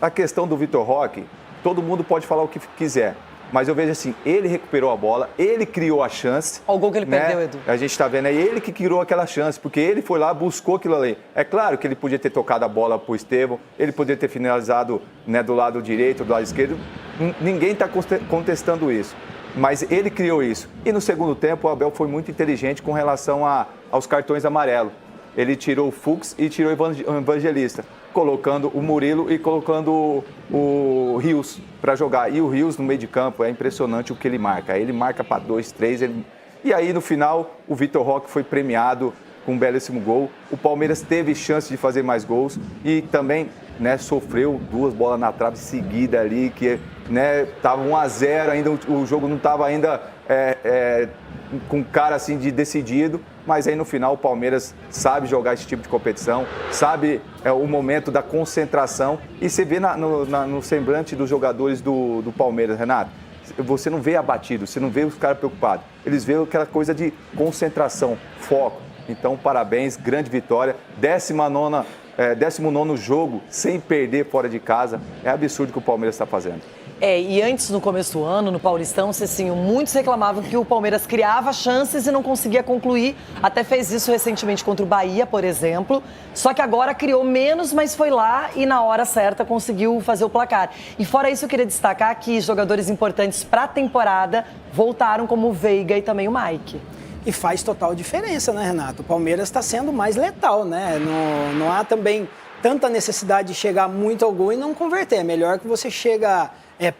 A questão do Vitor Roque, todo mundo pode falar o que quiser. Mas eu vejo assim, ele recuperou a bola, ele criou a chance. Olha o gol que ele perdeu, Edu. A gente está vendo aí, ele que criou aquela chance, porque ele foi lá, buscou aquilo ali. É claro que ele podia ter tocado a bola para o Estevão, ele poderia ter finalizado, né, do lado direito, do lado esquerdo. Ninguém está contestando isso. Mas ele criou isso. E no segundo tempo, o Abel foi muito inteligente com relação aos cartões amarelos. Ele tirou o Fux e tirou o Evangelista, colocando o Murilo e colocando o Rios para jogar. E o Rios no meio de campo, é impressionante o que ele marca. Ele marca para 2, 3. E aí no final o Vitor Roque foi premiado com um belíssimo gol. O Palmeiras teve chance de fazer mais gols e também, né, sofreu 2 bolas na trave seguida ali, que, né, tava 1-0, ainda o jogo não estava ainda com cara assim de decidido, mas aí no final o Palmeiras sabe jogar esse tipo de competição, sabe o momento da concentração, e você vê no semblante dos jogadores do Palmeiras, Renato, você não vê abatido, você não vê os caras preocupados, eles veem aquela coisa de concentração, foco. Então, parabéns, grande vitória, 19º jogo sem perder fora de casa, é absurdo o que o Palmeiras está fazendo. E antes, no começo do ano, no Paulistão, Cecinho, muitos reclamavam que o Palmeiras criava chances e não conseguia concluir. Até fez isso recentemente contra o Bahia, por exemplo. Só que agora criou menos, mas foi lá e na hora certa conseguiu fazer o placar. E fora isso, eu queria destacar que jogadores importantes para a temporada voltaram, como o Veiga e também o Mike. E faz total diferença, né, Renato? O Palmeiras está sendo mais letal, né? Não há também tanta necessidade de chegar muito ao gol e não converter. É melhor que você chega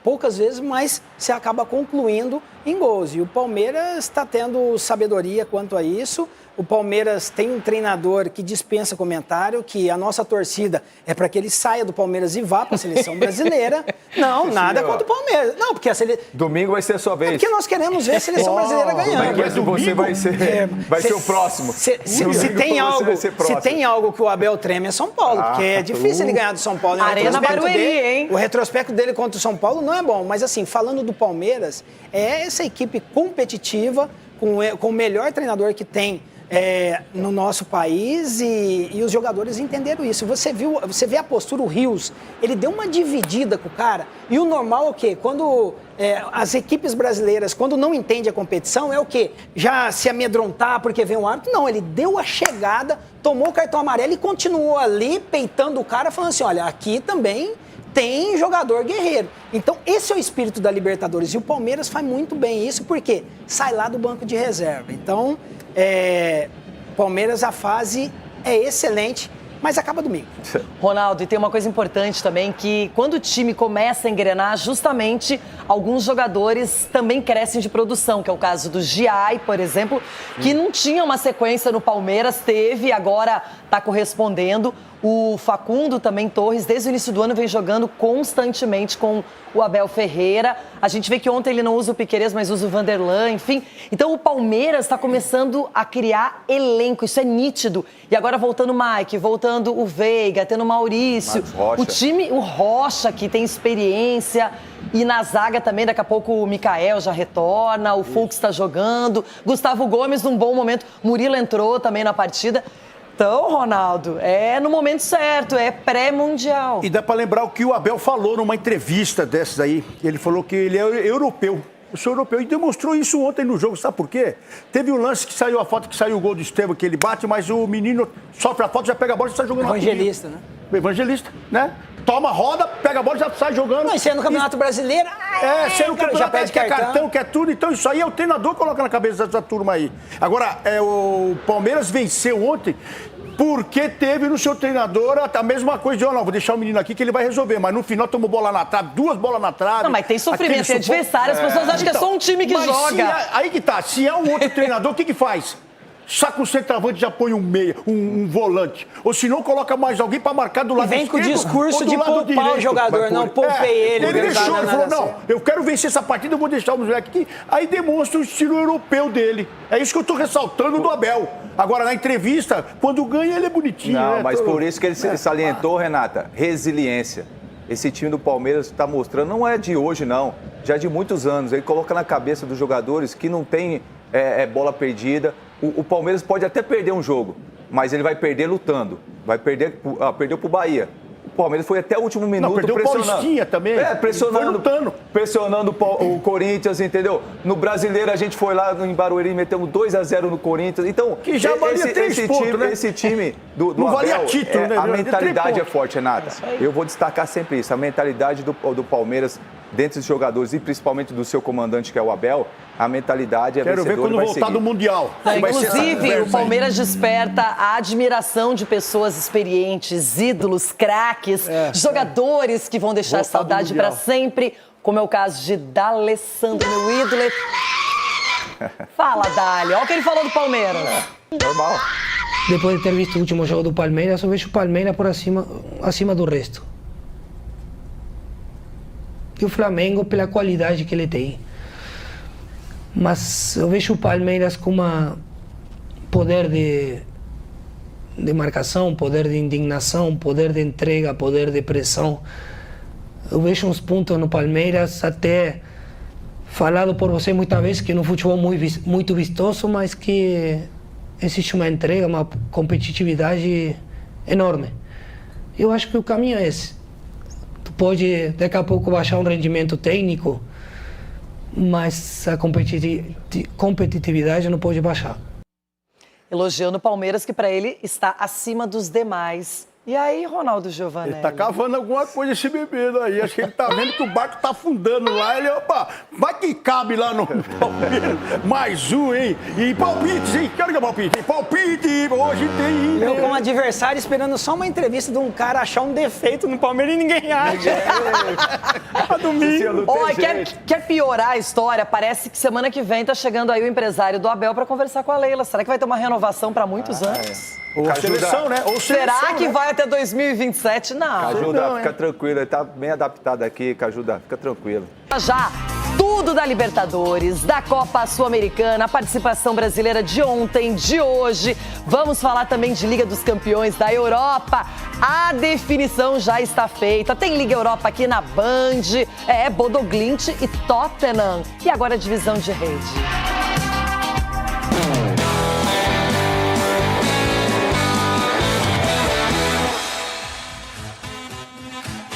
poucas vezes, mas você acaba concluindo em gols. E o Palmeiras está tendo sabedoria quanto a isso. O Palmeiras tem um treinador que dispensa comentário, que a nossa torcida é para que ele saia do Palmeiras e vá para a seleção brasileira. Não, nada contra o Palmeiras. Não, porque Domingo vai ser a sua vez. Porque nós queremos ver a seleção brasileira ganhando. Mas você vai ser o próximo. Se tem algo que o Abel treme é São Paulo, porque é difícil ele ganhar do São Paulo. Arena Barueri, hein? O retrospecto dele contra o São Paulo não é bom. Mas assim, falando do Palmeiras, é essa equipe competitiva, com o melhor treinador que tem no nosso país, e os jogadores entenderam isso. Você vê a postura, o Rios, ele deu uma dividida com o cara, e o normal é o quê? Quando as equipes brasileiras, quando não entendem a competição, é o quê? Já se amedrontar porque vem um árbitro? Não, ele deu a chegada, tomou o cartão amarelo e continuou ali peitando o cara, falando assim, olha, aqui também tem jogador guerreiro. Então, esse é o espírito da Libertadores. E o Palmeiras faz muito bem isso, porque sai lá do banco de reserva. Então, Palmeiras, a fase é excelente, mas acaba domingo. Ronaldo, e tem uma coisa importante também, que quando o time começa a engrenar, justamente alguns jogadores também crescem de produção, que é o caso do Giai, por exemplo, que não tinha uma sequência no Palmeiras, teve, agora está correspondendo. O Facundo também, Torres, desde o início do ano vem jogando constantemente com o Abel Ferreira. A gente vê que ontem ele não usa o Piquerez, mas usa o Vanderlan, enfim. Então o Palmeiras está começando a criar elenco, isso é nítido. E agora voltando o Mike, voltando o Veiga, tendo o Maurício. O time, o Rocha, que tem experiência. E na zaga também, daqui a pouco o Mikael já retorna, o Fux está jogando. Gustavo Gomes num bom momento. Murilo entrou também na partida. Então, Ronaldo, é no momento certo, é pré-mundial. E dá para lembrar o que o Abel falou numa entrevista dessas aí. Ele falou que ele é europeu. Eu sou europeu. E demonstrou isso ontem no jogo. Sabe por quê? Teve um lance que saiu a foto, que saiu o gol do Estevam, que ele bate, mas o menino sofre a foto, já pega a bola e sai jogando. Evangelista, né? Evangelista, né? Toma, roda, pega a bola e já sai jogando. Não, isso é no Campeonato Brasileiro. Você no campeonato quer cartão, quer tudo. Então isso aí é o treinador que coloca na cabeça dessa turma aí. Agora, o Palmeiras venceu ontem porque teve no seu treinador a mesma coisa de, não, vou deixar o menino aqui que ele vai resolver. Mas no final tomou bola na trave, 2 bolas na trave. Não, mas tem sofrimento, tem adversário, as pessoas acham que é só um time que joga. Aí que tá, se é um outro treinador, o que faz? Saca o centroavante, já põe um meia, um volante. Ou se não, coloca mais alguém para marcar do lado esquerdo. Vem com o discurso de poupar o jogador, não poupei ele. Ele deixou, ele falou, não, eu quero vencer essa partida, eu vou deixar o moleque aqui. Aí demonstra o estilo europeu dele. É isso que eu tô ressaltando do Abel. Agora, na entrevista, quando ganha, ele é bonitinho. Não, né? mas por isso que ele salientou, Renata, resiliência. Esse time do Palmeiras está mostrando, não é de hoje, não. Já de muitos anos. Ele coloca na cabeça dos jogadores que não tem bola perdida. O Palmeiras pode até perder um jogo, mas ele vai perder lutando. Vai perder, perdeu pro Bahia. O Palmeiras foi até o último minuto perdeu pressionando. O Paulistinha também. Pressionando o Corinthians, entendeu? No Brasileiro a gente foi lá em Barueri e metemos 2-0 no Corinthians. Então, que já valia 3 pontos, né? Esse time do não Abel, valia título, né? A mentalidade é forte, Renata. Eu vou destacar sempre isso. A mentalidade do Palmeiras, dentro dos jogadores e principalmente do seu comandante, que é o Abel, a mentalidade é vencedora. Quero ver quando voltar seguir. do Mundial. Inclusive, o Palmeiras desperta a admiração de pessoas experientes, ídolos, craques, jogadores que vão deixar saudade para sempre, como é o caso de D'Alessandro, meu ídolo. Fala, Dali. Olha o que ele falou do Palmeiras. Normal. Depois de ter visto o último jogo do Palmeiras, eu vejo o Palmeiras por acima do resto. E o Flamengo pela qualidade que ele tem. Mas eu vejo o Palmeiras com um poder de marcação, poder de indignação, poder de entrega, poder de pressão. Eu vejo uns pontos no Palmeiras, até falado por você muitas vezes, que no futebol muito vistoso, mas que existe uma entrega, uma competitividade enorme. Eu acho que o caminho é esse. Tu pode daqui a pouco baixar um rendimento técnico, mas a competitividade não pode baixar. Elogiando o Palmeiras, que para ele está acima dos demais. E aí, Ronaldo Giovanelli? Ele tá cavando alguma coisa esse bebê aí. Acho que ele tá vendo que o barco tá afundando lá. Ele, opa, vai que cabe lá no Palmeiras. Mais um, hein? E palpites, hein? Quero que é palpite, hein? Palpite! Hoje tem... Eu, como adversário, esperando só uma entrevista de um cara achar um defeito no Palmeiras e ninguém acha. Domingo. Olha, quer piorar a história? Parece que semana que vem tá chegando aí o empresário do Abel para conversar com a Leila. Será que vai ter uma renovação para muitos anos? Ou seleção, né? Ou será seleção, que né? vai até 2027? Não. Cajuda, fica tranquilo. Ele tá bem adaptado aqui, Cajuda. Fica tranquilo. Já tudo da Libertadores, da Copa Sul-Americana, a participação brasileira de ontem, de hoje. Vamos falar também de Liga dos Campeões da Europa. A definição já está feita. Tem Liga Europa aqui na Band. Bodo Glimt e Tottenham. E agora a divisão de rede.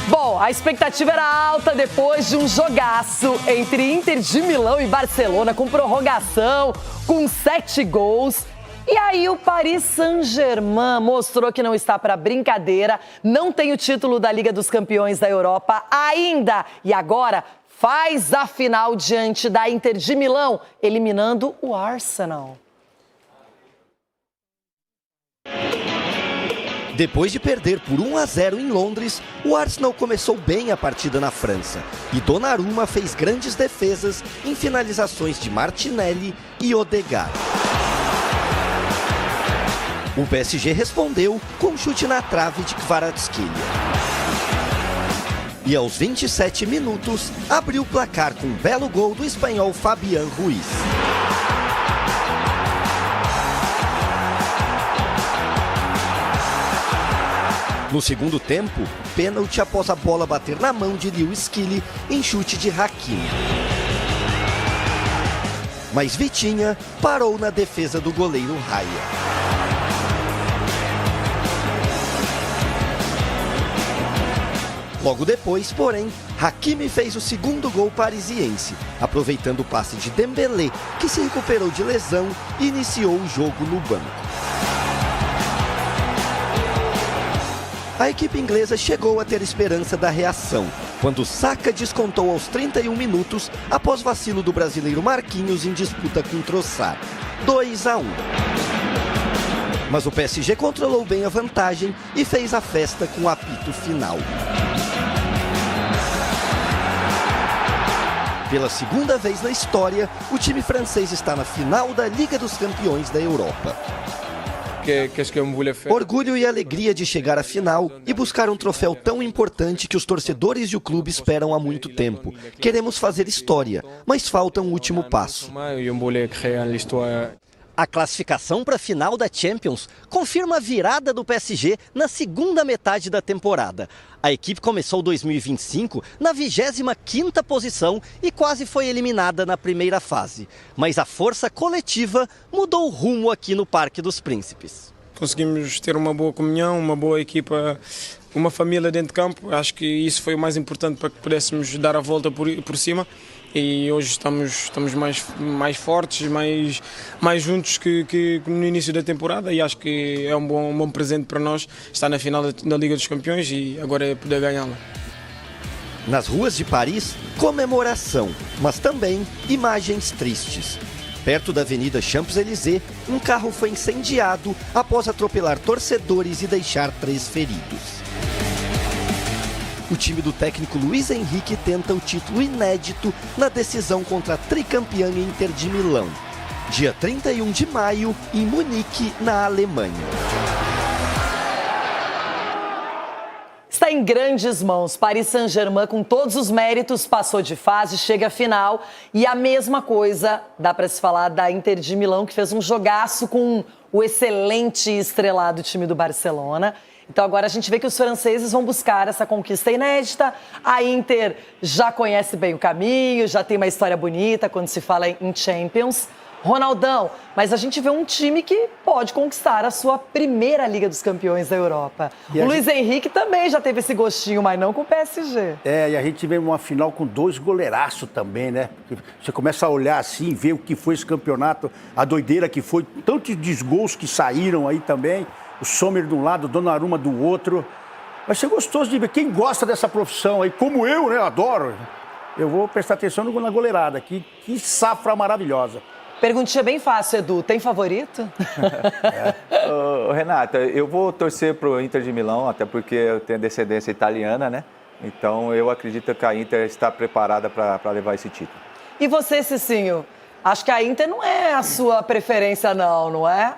Bom, a expectativa era alta depois de um jogaço entre Inter de Milão e Barcelona, com prorrogação, com 7 gols. E aí o Paris Saint-Germain mostrou que não está para brincadeira, não tem o título da Liga dos Campeões da Europa ainda. E agora faz a final diante da Inter de Milão, eliminando o Arsenal. Depois de perder por 1-0 em Londres, o Arsenal começou bem a partida na França. E Donnarumma fez grandes defesas em finalizações de Martinelli e Odegaard. O PSG respondeu com um chute na trave de Kvaratskhelia. E aos 27 minutos, abriu o placar com um belo gol do espanhol Fabián Ruiz. No segundo tempo, pênalti após a bola bater na mão de Lewis Skelly em chute de Hakimi. Mas Vitinha parou na defesa do goleiro Raya. Logo depois, porém, Hakimi fez o segundo gol parisiense, aproveitando o passe de Dembélé, que se recuperou de lesão e iniciou o jogo no banco. A equipe inglesa chegou a ter esperança da reação, quando Saka descontou aos 31 minutos após vacilo do brasileiro Marquinhos em disputa com Trossard. 2-1. Mas o PSG controlou bem a vantagem e fez a festa com o apito final. Pela segunda vez na história, o time francês está na final da Liga dos Campeões da Europa. Orgulho e alegria de chegar à final e buscar um troféu tão importante que os torcedores e o clube esperam há muito tempo. Queremos fazer história, mas falta um último passo. A classificação para a final da Champions confirma a virada do PSG na segunda metade da temporada. A equipe começou 2025 na 25ª posição e quase foi eliminada na primeira fase. Mas a força coletiva mudou o rumo aqui no Parque dos Príncipes. Conseguimos ter uma boa comunhão, uma boa equipa, uma família dentro de campo. Acho que isso foi o mais importante para que pudéssemos dar a volta por cima. E hoje estamos mais fortes, mais juntos que no início da temporada, e acho que é um bom presente para nós estar na final da Liga dos Campeões e agora é poder ganhá-la. Nas ruas de Paris, comemoração, mas também imagens tristes. Perto da Avenida Champs-Élysées, um carro foi incendiado após atropelar torcedores e deixar 3 feridos. O time do técnico Luiz Henrique tenta o título inédito na decisão contra a tricampeã Inter de Milão, dia 31 de maio, em Munique, na Alemanha. Está em grandes mãos. Paris Saint-Germain, com todos os méritos, passou de fase, chega à final. E a mesma coisa dá para se falar da Inter de Milão, que fez um jogaço com o excelente e estrelado time do Barcelona. Então agora a gente vê que os franceses vão buscar essa conquista inédita. A Inter já conhece bem o caminho, já tem uma história bonita quando se fala em Champions. Ronaldão, mas a gente vê um time que pode conquistar a sua primeira Liga dos Campeões da Europa. O Luiz Henrique também já teve esse gostinho, mas não com o PSG. E a gente vê uma final com 2 goleiraços também, né? Você começa a olhar assim, ver o que foi esse campeonato, a doideira que foi, tantos desgols que saíram aí também. O Sommer de um lado, o Donnarumma do outro. Vai ser gostoso de ver. Quem gosta dessa profissão aí, como eu, né? Adoro. Eu vou prestar atenção na goleirada. Que safra maravilhosa. Perguntinha bem fácil, Edu. Tem favorito? Renata, eu vou torcer pro Inter de Milão, até porque eu tenho descendência italiana, né? Então eu acredito que a Inter está preparada para levar esse título. E você, Cicinho? Acho que a Inter não é a sua preferência, não é?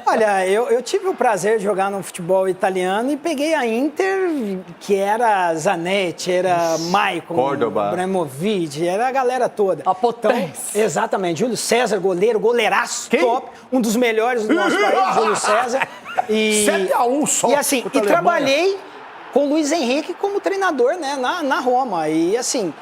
Olha, eu tive o prazer de jogar no futebol italiano e peguei a Inter, que era Zanetti, era Maicon, Córdoba, Ibrahimovic, era a galera toda. A potência. Então, exatamente. Júlio César, goleiraço, top, um dos melhores do nosso país, Júlio César. 7-1 só. E assim, e trabalhei com o Luiz Henrique como treinador, né, na Roma. E assim,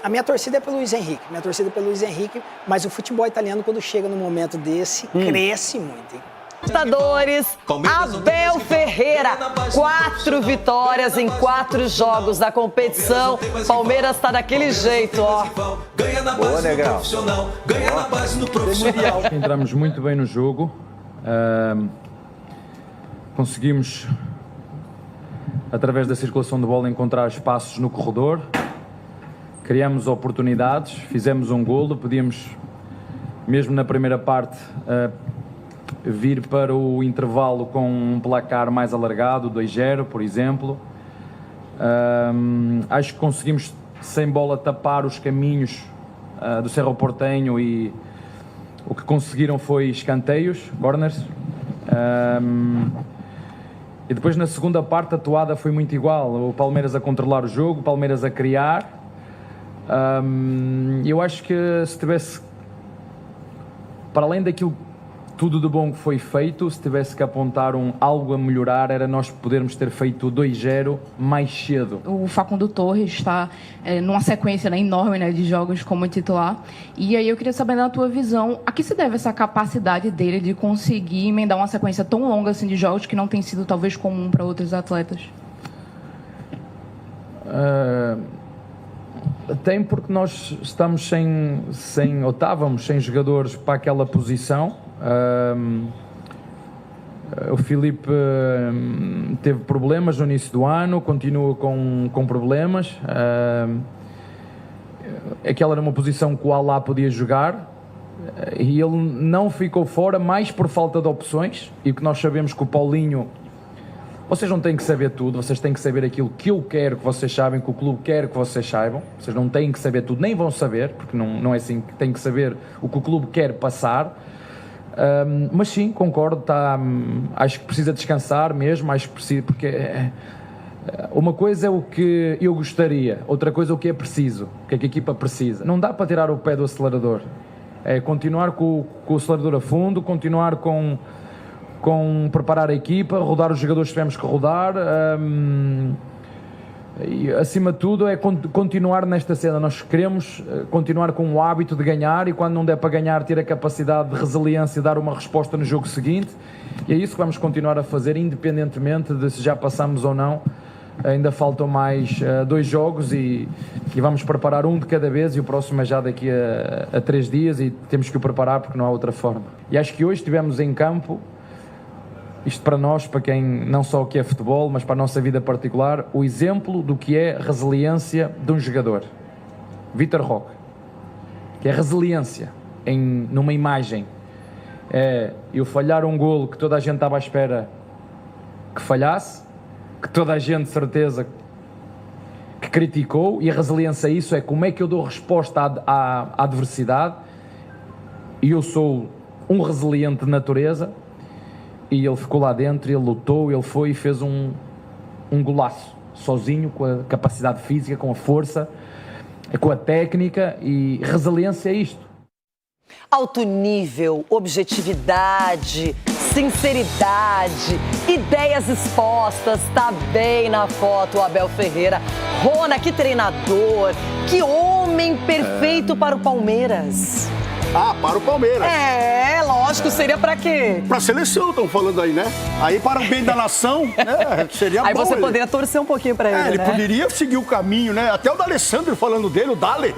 a minha torcida é pelo Luiz Henrique, mas o futebol italiano, quando chega num momento desse, cresce muito, hein? Libertadores, Abel Ferreira, 4 vitórias em 4 jogos da competição. Palmeiras tá daquele jeito, ó. Boa, Negrão. Entramos muito bem no jogo. Conseguimos, através da circulação de bola, encontrar espaços no corredor. Criamos oportunidades, fizemos um golo, podíamos, mesmo na primeira parte, vir para o intervalo com um placar mais alargado, 2-0, por exemplo. Acho que conseguimos, sem bola, tapar os caminhos do Cerro Porteño e o que conseguiram foi escanteios, corners. E depois na segunda parte a toada foi muito igual. O Palmeiras a controlar o jogo, o Palmeiras a criar. Eu acho que se tivesse, para além daquilo tudo de bom que foi feito, se tivesse que apontar algo a melhorar, era nós podermos ter feito 2-0 mais cedo. O Facundo Torres está numa sequência enorme de jogos como titular. E aí eu queria saber na tua visão, a que se deve essa capacidade dele de conseguir emendar uma sequência tão longa assim, de jogos que não tem sido talvez comum para outros atletas? Tem, porque nós estamos ou estávamos sem jogadores para aquela posição. O Filipe teve problemas no início do ano, continua com problemas. Aquela era uma posição que o Alá podia jogar e ele não ficou fora, mais por falta de opções. E que nós sabemos que o Paulinho, vocês não têm que saber tudo, vocês têm que saber aquilo que eu quero que vocês sabem, que o clube quer que vocês saibam. Vocês não têm que saber tudo, nem vão saber, porque não é assim que têm que saber o que o clube quer passar. Mas sim, concordo, acho que precisa descansar mesmo, acho que precisa, porque uma coisa é o que eu gostaria, outra coisa é o que é preciso, o que é que a equipa precisa. Não dá para tirar o pé do acelerador, é continuar com o acelerador a fundo, continuar com preparar a equipa, rodar os jogadores que tivemos que rodar, e acima de tudo é continuar nesta cena. Nós queremos continuar com o hábito de ganhar, e quando não der para ganhar, ter a capacidade de resiliência e dar uma resposta no jogo seguinte, e é isso que vamos continuar a fazer, independentemente de se já passamos ou não. Ainda faltam mais 2 jogos e vamos preparar um de cada vez, e o próximo é já daqui a 3 dias, e temos que o preparar porque não há outra forma. E acho que hoje tivemos em campo, isto para nós, para quem não só o que é futebol, mas para a nossa vida particular, o exemplo do que é resiliência de um jogador. Vitor Roque, que é resiliência numa imagem. É eu falhar um golo que toda a gente estava à espera que falhasse, que toda a gente, de certeza, que criticou, e a resiliência a isso é como é que eu dou resposta à adversidade, e eu sou um resiliente de natureza. E ele ficou lá dentro, ele lutou, ele foi e fez um golaço, sozinho, com a capacidade física, com a força, com a técnica, e resiliência é isto. Alto nível, objetividade, sinceridade, ideias expostas, tá bem na foto o Abel Ferreira. Rona, que treinador, que homem perfeito para o Palmeiras. Para o Palmeiras. Lógico, seria pra quê? Pra seleção, estão falando aí, né? Aí para o bem da nação, né? Seria aí bom. Aí você poderia torcer um pouquinho pra ele, ele poderia seguir o caminho, né? Até o D'Alessandro falando dele, o Dali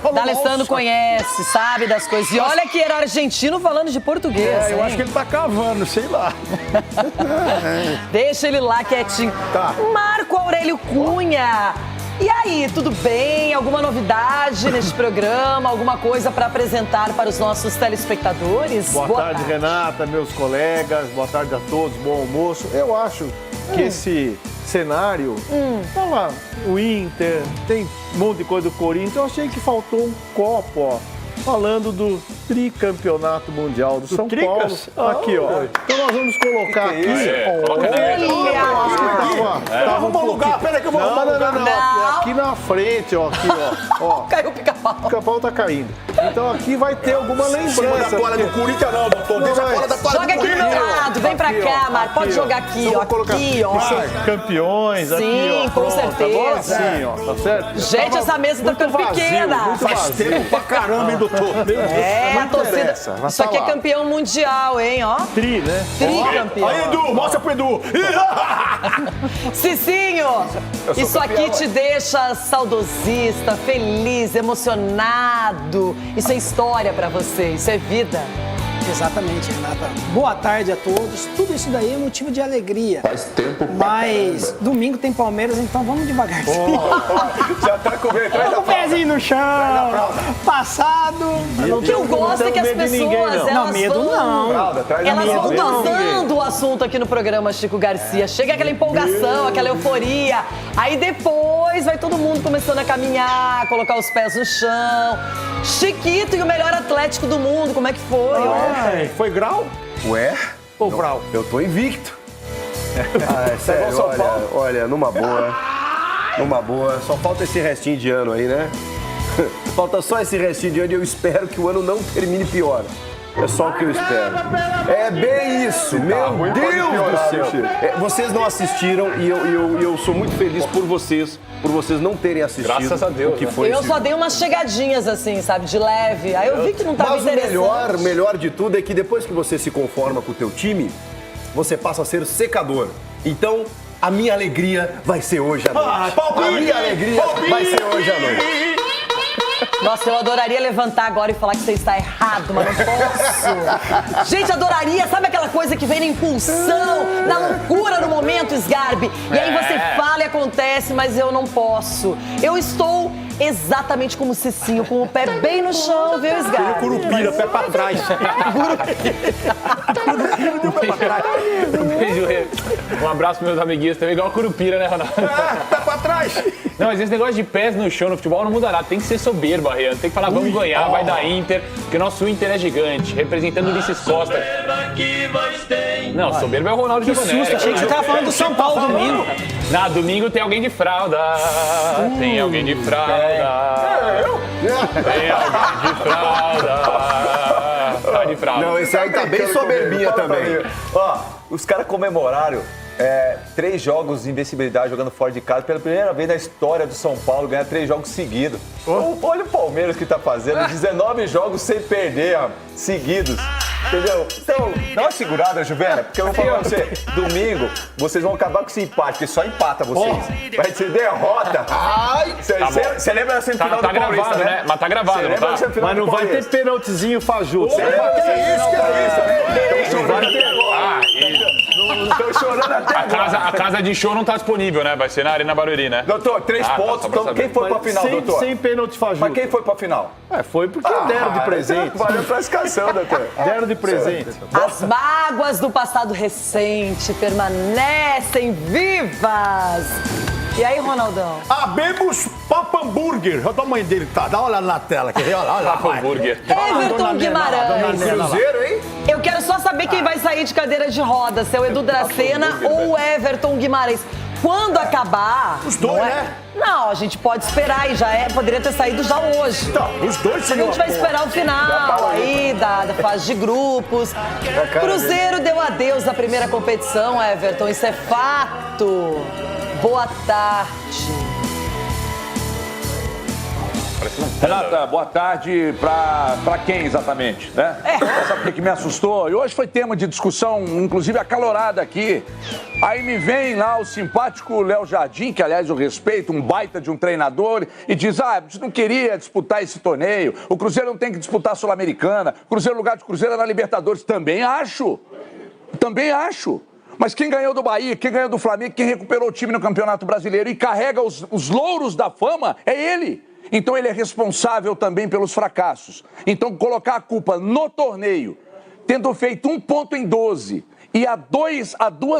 falou. D'Alessandro conhece, sabe das coisas. E olha que era argentino falando de português. Eu acho que ele tá cavando, sei lá. Deixa ele lá quietinho. Tá. Marco Aurélio Cunha. E aí, tudo bem? Alguma novidade neste programa? Alguma coisa para apresentar para os nossos telespectadores? Boa tarde, Renata, meus colegas. Boa tarde a todos, bom almoço. Eu acho que esse cenário, tá lá, o Inter, tem um monte de coisa do Corinthians. Eu achei que faltou um copo, ó, falando do tricampeonato mundial do São Paulo. Aqui, ó. Então nós vamos colocar aqui. Arruma um lugar, peraí que eu vou arrumar um lugar. Não. Aqui na frente, ó. Aqui, ó. Caiu o pica-pau. O pica-pau tá caindo. Então aqui vai ter alguma lembrança. Cima da toalha do Corinthians não, doutor. Deixa a bola da toalha do Joga aqui do meu lado, vem pra cá, Marco. Pode jogar aqui, ó. Aqui, ó. Campeões, aqui, ó. Sim, com certeza. Agora sim, ó. Tá certo? Gente, essa mesa tá ficando pequena. Faz tempo pra caramba, hein, doutor? A torcida. Isso aqui é campeão mundial, hein, ó. Tri, né? Tricampeão. Aí, Edu, mostra pro Edu. Cicinho, isso aqui te deixa saudosista, feliz, emocionado. Isso é história pra você, isso é vida. Exatamente, Renata. Boa tarde a todos. Tudo isso daí é motivo de alegria. Faz tempo. Mas domingo tem Palmeiras, então vamos devagarzinho. Já tá com o pezinho no chão. Passado. O que eu gosto é que as pessoas, elas vão dosando o assunto aqui no programa Chico Garcia. Chega aquela empolgação, aquela euforia. Aí depois vai todo mundo começando a caminhar, colocar os pés no chão. Chiquito e o melhor atlético do mundo, como é que foi? Foi grau? Ué? Ô, Brau. Eu tô invicto. É sério, olha, numa boa, só falta esse restinho de ano aí, né? Falta só esse restinho de ano e eu espero que o ano não termine pior. É só o que eu espero. É bem isso, meu Deus do céu. Vocês não assistiram e eu sou muito feliz por vocês não terem assistido. Graças a Deus. O que foi eu só dei umas chegadinhas assim, sabe, de leve. Aí eu vi que não estava interessante. Mas o melhor de tudo é que depois que você se conforma com o teu time, você passa a ser secador. Então, a minha alegria vai ser hoje à noite. A minha alegria vai ser hoje à noite. Nossa, eu adoraria levantar agora e falar que você está errado, mas não posso. Gente, adoraria, sabe aquela coisa que vem na impulsão, na loucura no momento, Sgarbi? E aí você fala e acontece, mas eu não posso. Eu estou exatamente como o Cicinho, com o pé bem no chão, viu, Sgarbi? Curupira, pé pra trás. Curupira deu pé pra trás. Um abraço pros meus amiguinhos também, igual a Curupira, né, Ronaldo? Pé pra trás. Não, mas esse negócio de pés no chão no futebol não muda nada. Tem que ser soberbo, Arreano. Tem que falar, vamos ganhar, vai dar Inter, porque o nosso Inter é gigante, representando o Ulisses Costa. Não, soberbo é o Ronaldo Giovanelli. Que susto, achei que você tava falando do São Paulo domingo. Na domingo tem alguém de fralda. Tem alguém de fralda. Tem alguém de fralda. Tá de fralda. Não, esse aí tá bem soberbinha também. Ó, os caras comemoraram 3 jogos de invencibilidade jogando fora de casa. Pela primeira vez na história do São Paulo, ganhar 3 jogos seguidos. Olha o Palmeiras que tá fazendo. 19 jogos sem perder, seguidos. Entendeu? Então, dá uma segurada, Juvena, porque eu vou falar pra você, domingo, vocês vão acabar com esse empate, porque só empata vocês. Vai ser derrota. Você lembra da semifinal do Paulista, gravado, né? Mas tá gravado, não tá? Mas não vai ter pênaltizinho fajuto. Que isso? Não vai ter agora. Estão chorando até agora. A casa de show não tá disponível, né? Vai ser na Arena Barueri, né? Doutor, 3 pontos. Então, quem foi pra final, doutor? Sem pênalti fajuto. Mas quem foi pra final? Foi porque deram de presente. Valeu a classificação, doutor. Deram de presente. As mágoas do passado recente permanecem vivas. E aí, Ronaldão? Abemos Papamburger. Olha o tamanho dele, tá? Dá uma olhada na tela. Olha lá. Papamburger. Everton Guimarães. Cruzeiro, hein? Eu quero só saber quem vai sair de cadeira de roda, se é o Edu Dracena ou o Everton Guimarães. Quando acabar... Os dois, né? Não, a gente pode esperar e poderia ter saído já hoje. Então, os dois A gente vai esperar o final aí da fase de grupos. Cruzeiro deu adeus à primeira competição, Everton, isso é fato. Boa tarde. Renata, boa tarde pra quem exatamente, né? Sabe o que me assustou? E hoje foi tema de discussão, inclusive acalorada aqui. Aí me vem lá o simpático Léo Jardim, que aliás eu respeito, um baita de um treinador, e diz, você não queria disputar esse torneio, o Cruzeiro não tem que disputar a Sul-Americana, o lugar de Cruzeiro é na Libertadores. Também acho. Mas quem ganhou do Bahia, quem ganhou do Flamengo, quem recuperou o time no Campeonato Brasileiro e carrega os louros da fama é ele. Então ele é responsável também pelos fracassos. Então colocar a culpa no torneio, tendo feito 1 ponto em 12 e a 2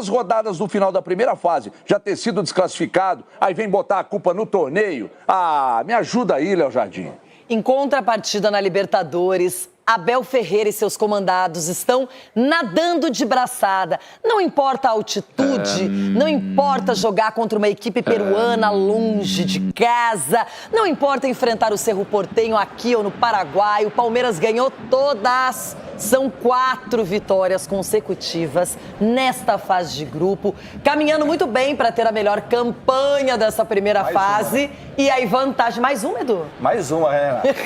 rodadas do final da primeira fase já ter sido desclassificado, aí vem botar a culpa no torneio. Me ajuda aí, Léo Jardim. Em contrapartida na Libertadores, Abel Ferreira e seus comandados estão nadando de braçada. Não importa a altitude, não importa jogar contra uma equipe peruana longe de casa, não importa enfrentar o Cerro Porteño aqui ou no Paraguai, o Palmeiras ganhou todas. São 4 vitórias consecutivas nesta fase de grupo, caminhando muito bem para ter a melhor campanha dessa primeira fase. E aí, vantagem. Mais uma, Edu? Mais uma,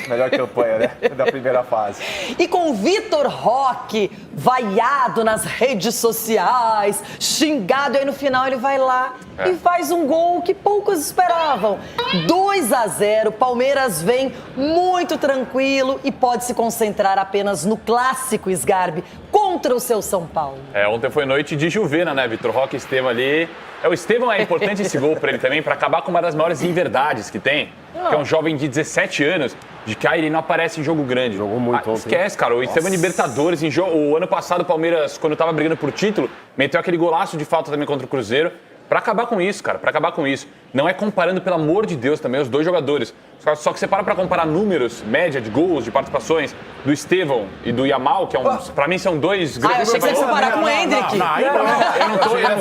melhor campanha, né? Da primeira fase. E com o Vitor Roque vaiado nas redes sociais, xingado, e aí no final ele vai lá e faz um gol que poucos esperavam. 2-0, Palmeiras vem muito tranquilo e pode se concentrar apenas no clássico, Sgarbi, contra o seu São Paulo. Ontem foi noite de Juvena, né? Vitor Roque esteve ali. O Estevão é importante esse gol para ele também, para acabar com uma das maiores inverdades que tem, que é um jovem de 17 anos, de que ele não aparece em jogo grande. Jogou muito ontem. Esquece, cara. O Estevão Libertadores, o ano passado o Palmeiras, quando estava brigando por título, meteu aquele golaço de falta também contra o Cruzeiro, para acabar com isso, cara, para acabar com isso. Não é comparando, pelo amor de Deus, também os dois jogadores, Só que você para comparar números, média de gols, de participações do Estevão e do Yamal, que pra mim são dois grandes... eu achei que você ia comparar com o Hendrick. Eu não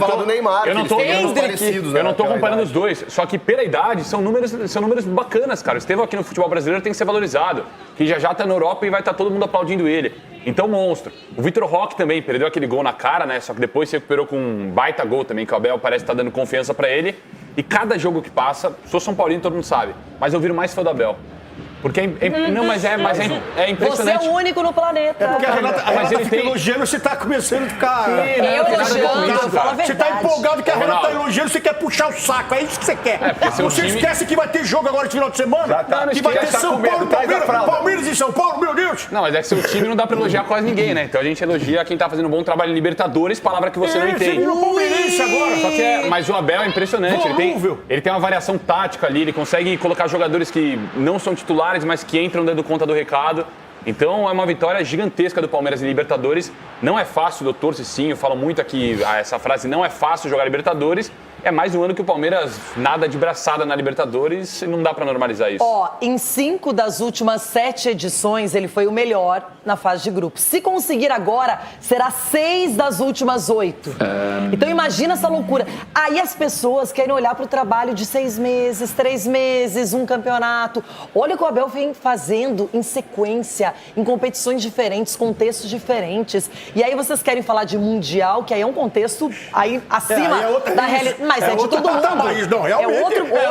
tô... do Neymar, eu não tô parecidos, né, eu não tô comparando idade. os dois, só que pela idade são números bacanas, cara. O Estevão aqui no futebol brasileiro tem que ser valorizado, que já tá na Europa e vai estar todo mundo aplaudindo ele. Então, monstro. O Vitor Roque também perdeu aquele gol na cara, né? Só que depois se recuperou com um baita gol também, que o Abel parece estar dando confiança pra ele. E cada jogo que passa, sou São Paulino, todo mundo sabe, mas eu viro mais fã do Abel. Porque é impressionante. Você é o único no planeta. É porque a Renata fica elogiando, você tá começando a ficar... Você tá empolgado que a Renata tá elogiando, você quer puxar o saco, é isso que você quer. Você esquece que vai ter jogo agora no final de semana? Que vai ter São Paulo, Palmeiras e São Paulo, meu Deus! Não, mas é que seu time não dá pra elogiar quase ninguém, né? Então a gente elogia quem tá fazendo um bom trabalho em Libertadores, palavra que você não entende. Você virou palmeirense agora. Só que mas o Abel é impressionante, ele tem uma variação tática ali, ele consegue colocar jogadores que não são titulares, mas que entram dando conta do recado. Então é uma vitória gigantesca do Palmeiras em Libertadores. Não é fácil, doutor Cicinho, eu falo muito aqui essa frase, não é fácil jogar Libertadores. É mais um ano que o Palmeiras nada de braçada na Libertadores e não dá pra normalizar isso. Em 5 das últimas 7 edições, ele foi o melhor na fase de grupos. Se conseguir agora, será 6 das últimas 8. Então imagina essa loucura. Aí as pessoas querem olhar pro trabalho de 6 meses, 3 meses, um campeonato. Olha o que o Abel vem fazendo em sequência, em competições diferentes, contextos diferentes. E aí vocês querem falar de Mundial, que aí é um contexto aí acima da realidade. Mas é de todo mundo.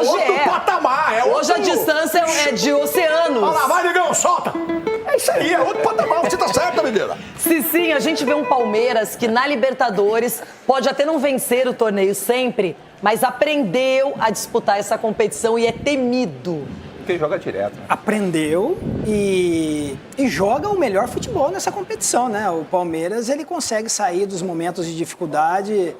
Outro patamar. Hoje a distância é de oceanos. Olha lá, vai, negão, solta. É isso aí, é outro patamar. Você tá certa, menina. Sim, a gente vê um Palmeiras que na Libertadores pode até não vencer o torneio sempre, mas aprendeu a disputar essa competição e é temido. Porque joga direto. Aprendeu e joga o melhor futebol nessa competição, né? O Palmeiras, ele consegue sair dos momentos de dificuldade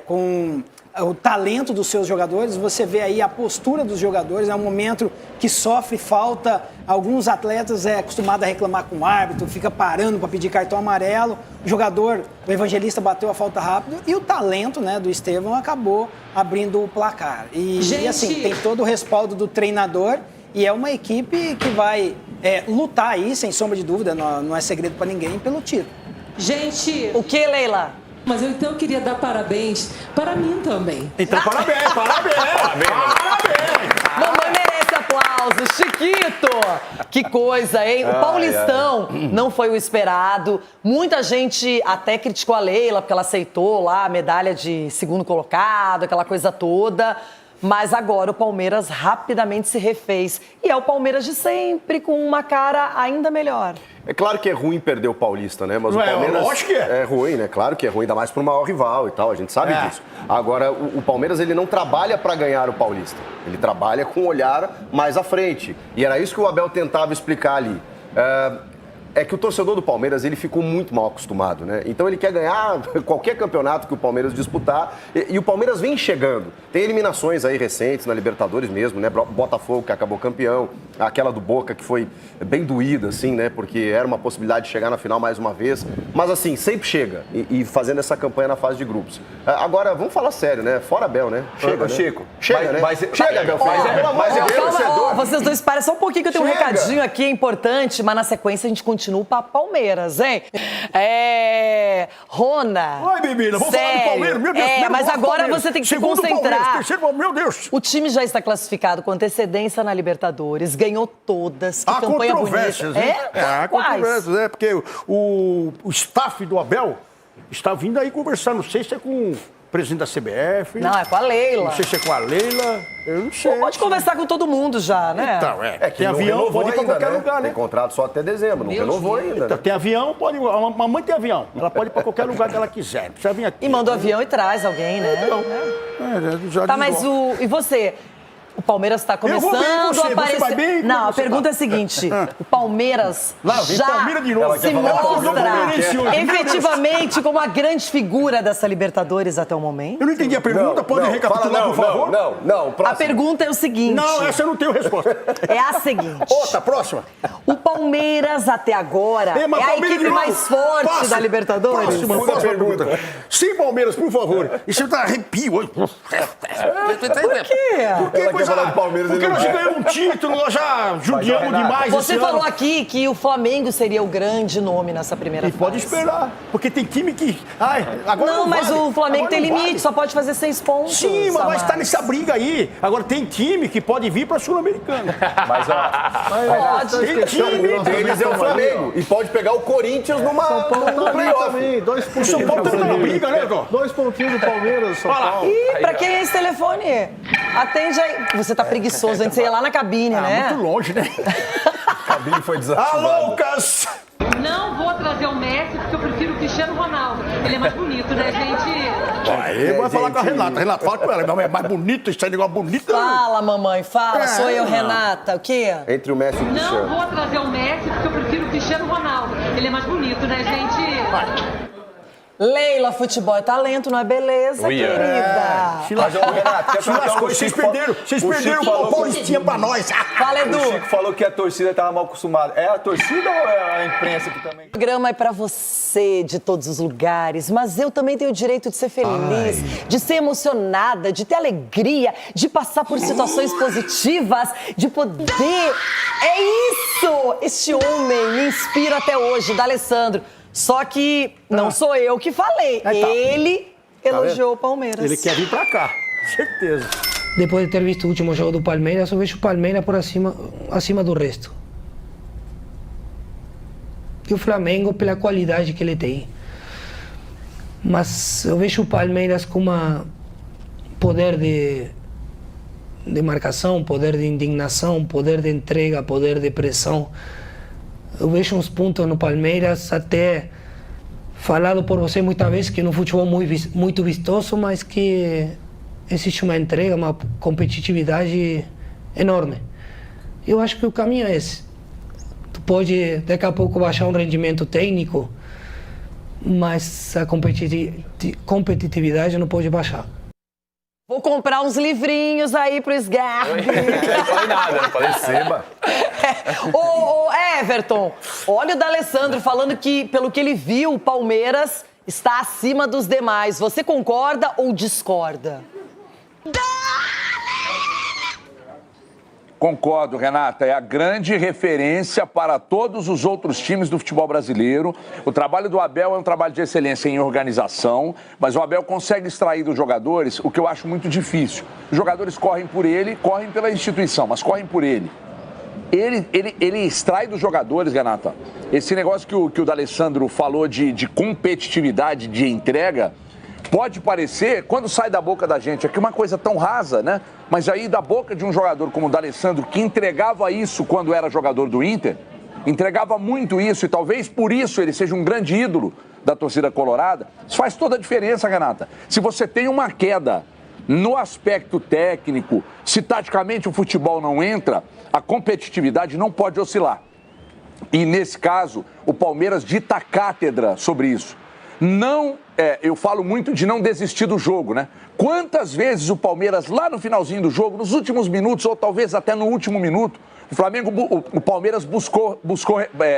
com o talento dos seus jogadores. Você vê aí a postura dos jogadores, é um momento que sofre falta. Alguns atletas acostumados a reclamar com o árbitro, fica parando para pedir cartão amarelo. O jogador, o Evangelista, bateu a falta rápido e o talento, né, do Estevão acabou abrindo o placar. E assim, tem todo o respaldo do treinador e é uma equipe que vai lutar aí, sem sombra de dúvida, não é segredo para ninguém, pelo título. Gente, o que, Leila? Mas eu então queria dar parabéns para mim também. Então parabéns. Mamãe merece aplausos. Chiquito! Que coisa, hein? O Paulistão não foi o esperado. Muita gente até criticou a Leila, porque ela aceitou lá a medalha de segundo colocado, aquela coisa toda. Mas agora o Palmeiras rapidamente se refez. E é o Palmeiras de sempre, com uma cara ainda melhor. É claro que é ruim perder o Paulista, né? Mas o Palmeiras... Lógico que é. É ruim, né? Claro que é ruim, ainda mais pro maior rival e tal, a gente sabe disso. Agora, o Palmeiras, ele não trabalha para ganhar o Paulista. Ele trabalha com um olhar mais à frente. E era isso que o Abel tentava explicar ali. É que o torcedor do Palmeiras, ele ficou muito mal acostumado, né? Então ele quer ganhar qualquer campeonato que o Palmeiras disputar e o Palmeiras vem chegando. Tem eliminações aí recentes na Libertadores mesmo, né? Botafogo, que acabou campeão, aquela do Boca, que foi bem doída, assim, né? Porque era uma possibilidade de chegar na final mais uma vez. Mas assim, sempre chega e fazendo essa campanha na fase de grupos. Agora, vamos falar sério, né? Fora Abel, né? Chega, né? Chico. Chega, né? Chega, Abel. Vocês dois param só um pouquinho que eu tenho um recadinho aqui, é importante, mas na sequência a gente continua para Palmeiras, hein? Rona. Oi, bebida, vamos falar do Palmeiras. Meu Deus, mas agora você tem que se concentrar. Terceiro, meu Deus. O time já está classificado com antecedência na Libertadores, ganhou todas. Que campanha bonita. Há controvérsias, porque o staff do Abel está vindo aí conversar, não sei se é com o presidente da CBF. Não, é com a Leila. Não sei se é com a Leila. Eu não sei. Pode conversar com todo mundo já, né? Então, que tem avião, pode ir pra qualquer lugar, né? Tem contrato só até dezembro, não renovou ainda. Então, tem avião, pode ir. A mamãe tem avião. Ela pode ir pra qualquer lugar que ela quiser. Não precisa vir aqui. E manda o avião e traz alguém, né? Tá, mas e você? O Palmeiras está começando a aparecer. Vai bem? Não, a pergunta é a seguinte: o Palmeiras já se mostra efetivamente como a grande figura dessa Libertadores até o momento? Eu não entendi a pergunta, pode recapitular, por favor? Não. A pergunta é o seguinte. Não, essa eu não tenho resposta. É a seguinte. Outra, próxima. O Palmeiras até agora é a equipe mais forte da Libertadores? Próxima pergunta. Sim, Palmeiras, por favor. Isso tá arrepio hoje. Por quê? Porque Porque nós ganhamos um título, nós já judiamos demais. Você esse falou ano. aqui que o Flamengo seria o grande nome nessa primeira fase. Pode esperar, porque tem time que... agora não, mas vale. o Flamengo Agora tem não limite, vale. só pode fazer 6 pontos. Sim, mas vai estar Samaris. nessa briga aí. Agora tem time que pode vir para Sul-Americana. Mas, Pode. Tem time. Eles é o Flamengo. E pode pegar o Corinthians num playoff. Também, 2 pontinhos. São Paulo tá na briga, né, Dó? 2 pontinhos do Palmeiras, São Paulo. Ih, pra quem é esse telefone? Atende aí. Você tá preguiçoso, antes você ia lá na cabine, né? Muito longe, né? A cabine foi desativada. Alô, Lucas! Não vou trazer o Messi porque eu prefiro o Cristiano Ronaldo. Ele é mais bonito, né, gente? Aí vai falar com a Renata. Renata, fala com ela. Não, é mais bonito, isso aí é negócio bonito. Fala, mamãe, fala. Sou eu, Renata. O quê? Entre o Messi e o Não Cristiano. vou trazer o Messi porque eu prefiro o Cristiano Ronaldo. Ele é mais bonito, né, gente? Leila, futebol é talento, não é beleza, querida. Mas, ô, Renato, quer perguntar Vocês Chico perderam. Vocês perderam o Paulistinha pra nós. Fala, Edu. O Chico falou que a torcida estava mal acostumada. É a torcida ou é a imprensa que também... O programa é pra você de todos os lugares, mas eu também tenho o direito de ser feliz, de ser emocionada, de ter alegria, de passar por situações positivas, de poder. É isso! Este homem me inspira até hoje, D'Alessandro. Só que não sou eu que falei. Ele elogiou o Palmeiras. Ele quer vir pra cá, certeza. Depois de ter visto o último jogo do Palmeiras, eu vejo o Palmeiras por acima do resto. E o Flamengo pela qualidade que ele tem. Mas eu vejo o Palmeiras com um poder de marcação, poder de indignação, poder de entrega, poder de pressão. Eu vejo uns pontos no Palmeiras, até falado por você muitas vezes, que no futebol muito vistoso, mas que existe uma entrega, uma competitividade enorme. Eu acho que o caminho é esse. Tu pode, daqui a pouco, baixar um rendimento técnico, mas a competitividade não pode baixar. Vou comprar uns livrinhos aí pro Sgarbi. Eu não falei nada, não falei seba. Ô, Everton, olha o D'Alessandro falando que, pelo que ele viu, o Palmeiras está acima dos demais. Você concorda ou discorda? Concordo, Renata. É a grande referência para todos os outros times do futebol brasileiro. O trabalho do Abel é um trabalho de excelência em organização, mas o Abel consegue extrair dos jogadores o que eu acho muito difícil. Os jogadores correm por ele, correm pela instituição, mas correm por ele. Ele extrai dos jogadores, Renata, esse negócio que o D'Alessandro falou de competitividade, de entrega. Pode parecer, quando sai da boca da gente, aqui uma coisa tão rasa, né? Mas aí da boca de um jogador como o D'Alessandro, que entregava isso quando era jogador do Inter, entregava muito isso, e talvez por isso ele seja um grande ídolo da torcida colorada, isso faz toda a diferença, Renata. Se você tem uma queda no aspecto técnico, se taticamente o futebol não entra, a competitividade não pode oscilar. E nesse caso, o Palmeiras dita cátedra sobre isso. Eu falo muito de não desistir do jogo, né? Quantas vezes o Palmeiras, lá no finalzinho do jogo, nos últimos minutos, ou talvez até no último minuto, o Palmeiras buscou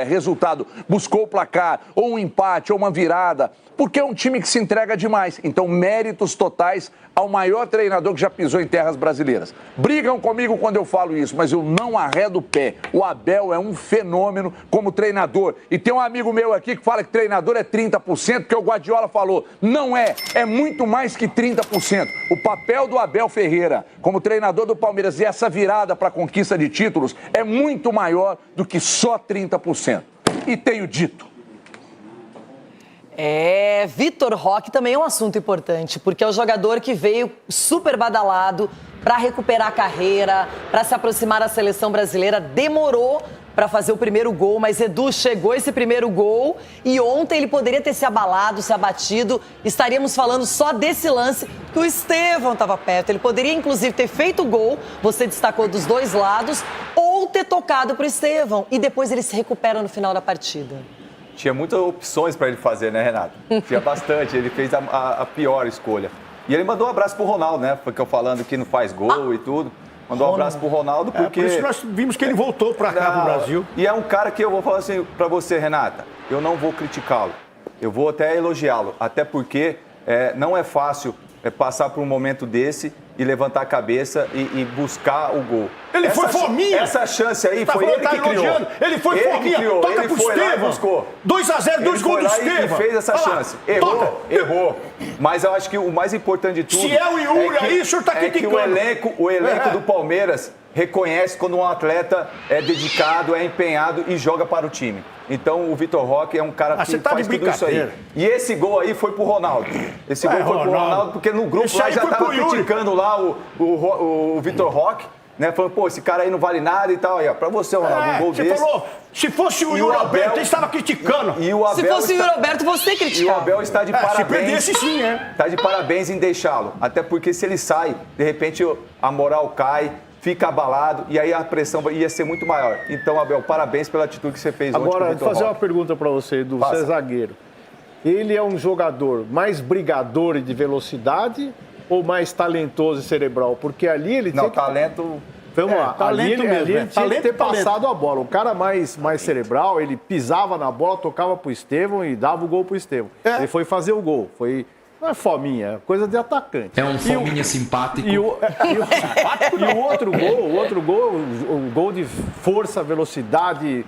resultado, buscou o placar, ou um empate, ou uma virada, porque é um time que se entrega demais. Então, méritos totais ao maior treinador que já pisou em terras brasileiras. Brigam comigo quando eu falo isso, mas eu não arredo o pé. O Abel é um fenômeno como treinador. E tem um amigo meu aqui que fala que treinador é 30%, porque o Guardiola falou. Não é, é muito mais que 30%. O papel do Abel Ferreira como treinador do Palmeiras e essa virada para a conquista de títulos é muito maior do que só 30%. E tenho dito. Vitor Roque também é um assunto importante, porque é o jogador que veio super badalado para recuperar a carreira, para se aproximar da seleção brasileira, demorou para fazer o primeiro gol, mas Edu, chegou esse primeiro gol e ontem ele poderia ter se abalado, se abatido, estaríamos falando só desse lance que o Estevão estava perto, ele poderia inclusive ter feito o gol, você destacou dos dois lados, ou ter tocado para o Estevão e depois ele se recupera no final da partida. Tinha muitas opções para ele fazer, né, Renato? Tinha bastante, ele fez a pior escolha. E ele mandou um abraço pro Ronaldo, né? Porque eu falando que não faz gol e tudo. Mandou um abraço pro Ronaldo porque... por isso que nós vimos que ele voltou para cá, pro Brasil. E é um cara que eu vou falar assim para você, Renata, eu não vou criticá-lo. Eu vou até elogiá-lo. Até porque não é fácil passar por um momento desse e levantar a cabeça e buscar o gol. Ele foi fominha. Essa chance aí foi ele que criou. Ele foi fominha. Toca pro Estevão. 2-0, 2 gols do Estevão. E fez essa chance. Errou. Mas eu acho que o mais importante de tudo... Se é o Yuri aí, o senhor tá criticando. Que o elenco do Palmeiras reconhece quando um atleta é dedicado, é empenhado e joga para o time. Então o Vitor Roque é um cara que faz tudo isso aí. E esse gol aí foi pro Ronaldo. Esse gol foi pro Ronaldo, porque no grupo lá já tava criticando lá o Vitor Roque, né? Falando, pô, esse cara aí não vale nada e tal. Aí, ó, pra você, Ronaldo, um gol você desse. Falou, se fosse o Yuri Alberto, ele estava criticando. Se fosse o Yuri Alberto, você criticava. E o Abel está de parabéns. Se perdesse, sim, Está de parabéns em deixá-lo. Até porque se ele sai, de repente a moral cai, fica abalado e aí a pressão ia ser muito maior. Então, Abel, parabéns pela atitude que você fez ontem. Agora, vou fazer uma pergunta para você, Edu. Você é zagueiro. Ele é um jogador mais brigador e de velocidade ou mais talentoso e cerebral? Porque ali ele Não, talento... Vamos lá, talento ali mesmo. ele tinha que ter passado a bola. O cara mais cerebral, ele pisava na bola, tocava pro Estevão e dava o gol pro Estevão. Ele foi fazer o gol. Não é fominha, é coisa de atacante. É um fominha simpático. E o outro gol, o gol de força, velocidade,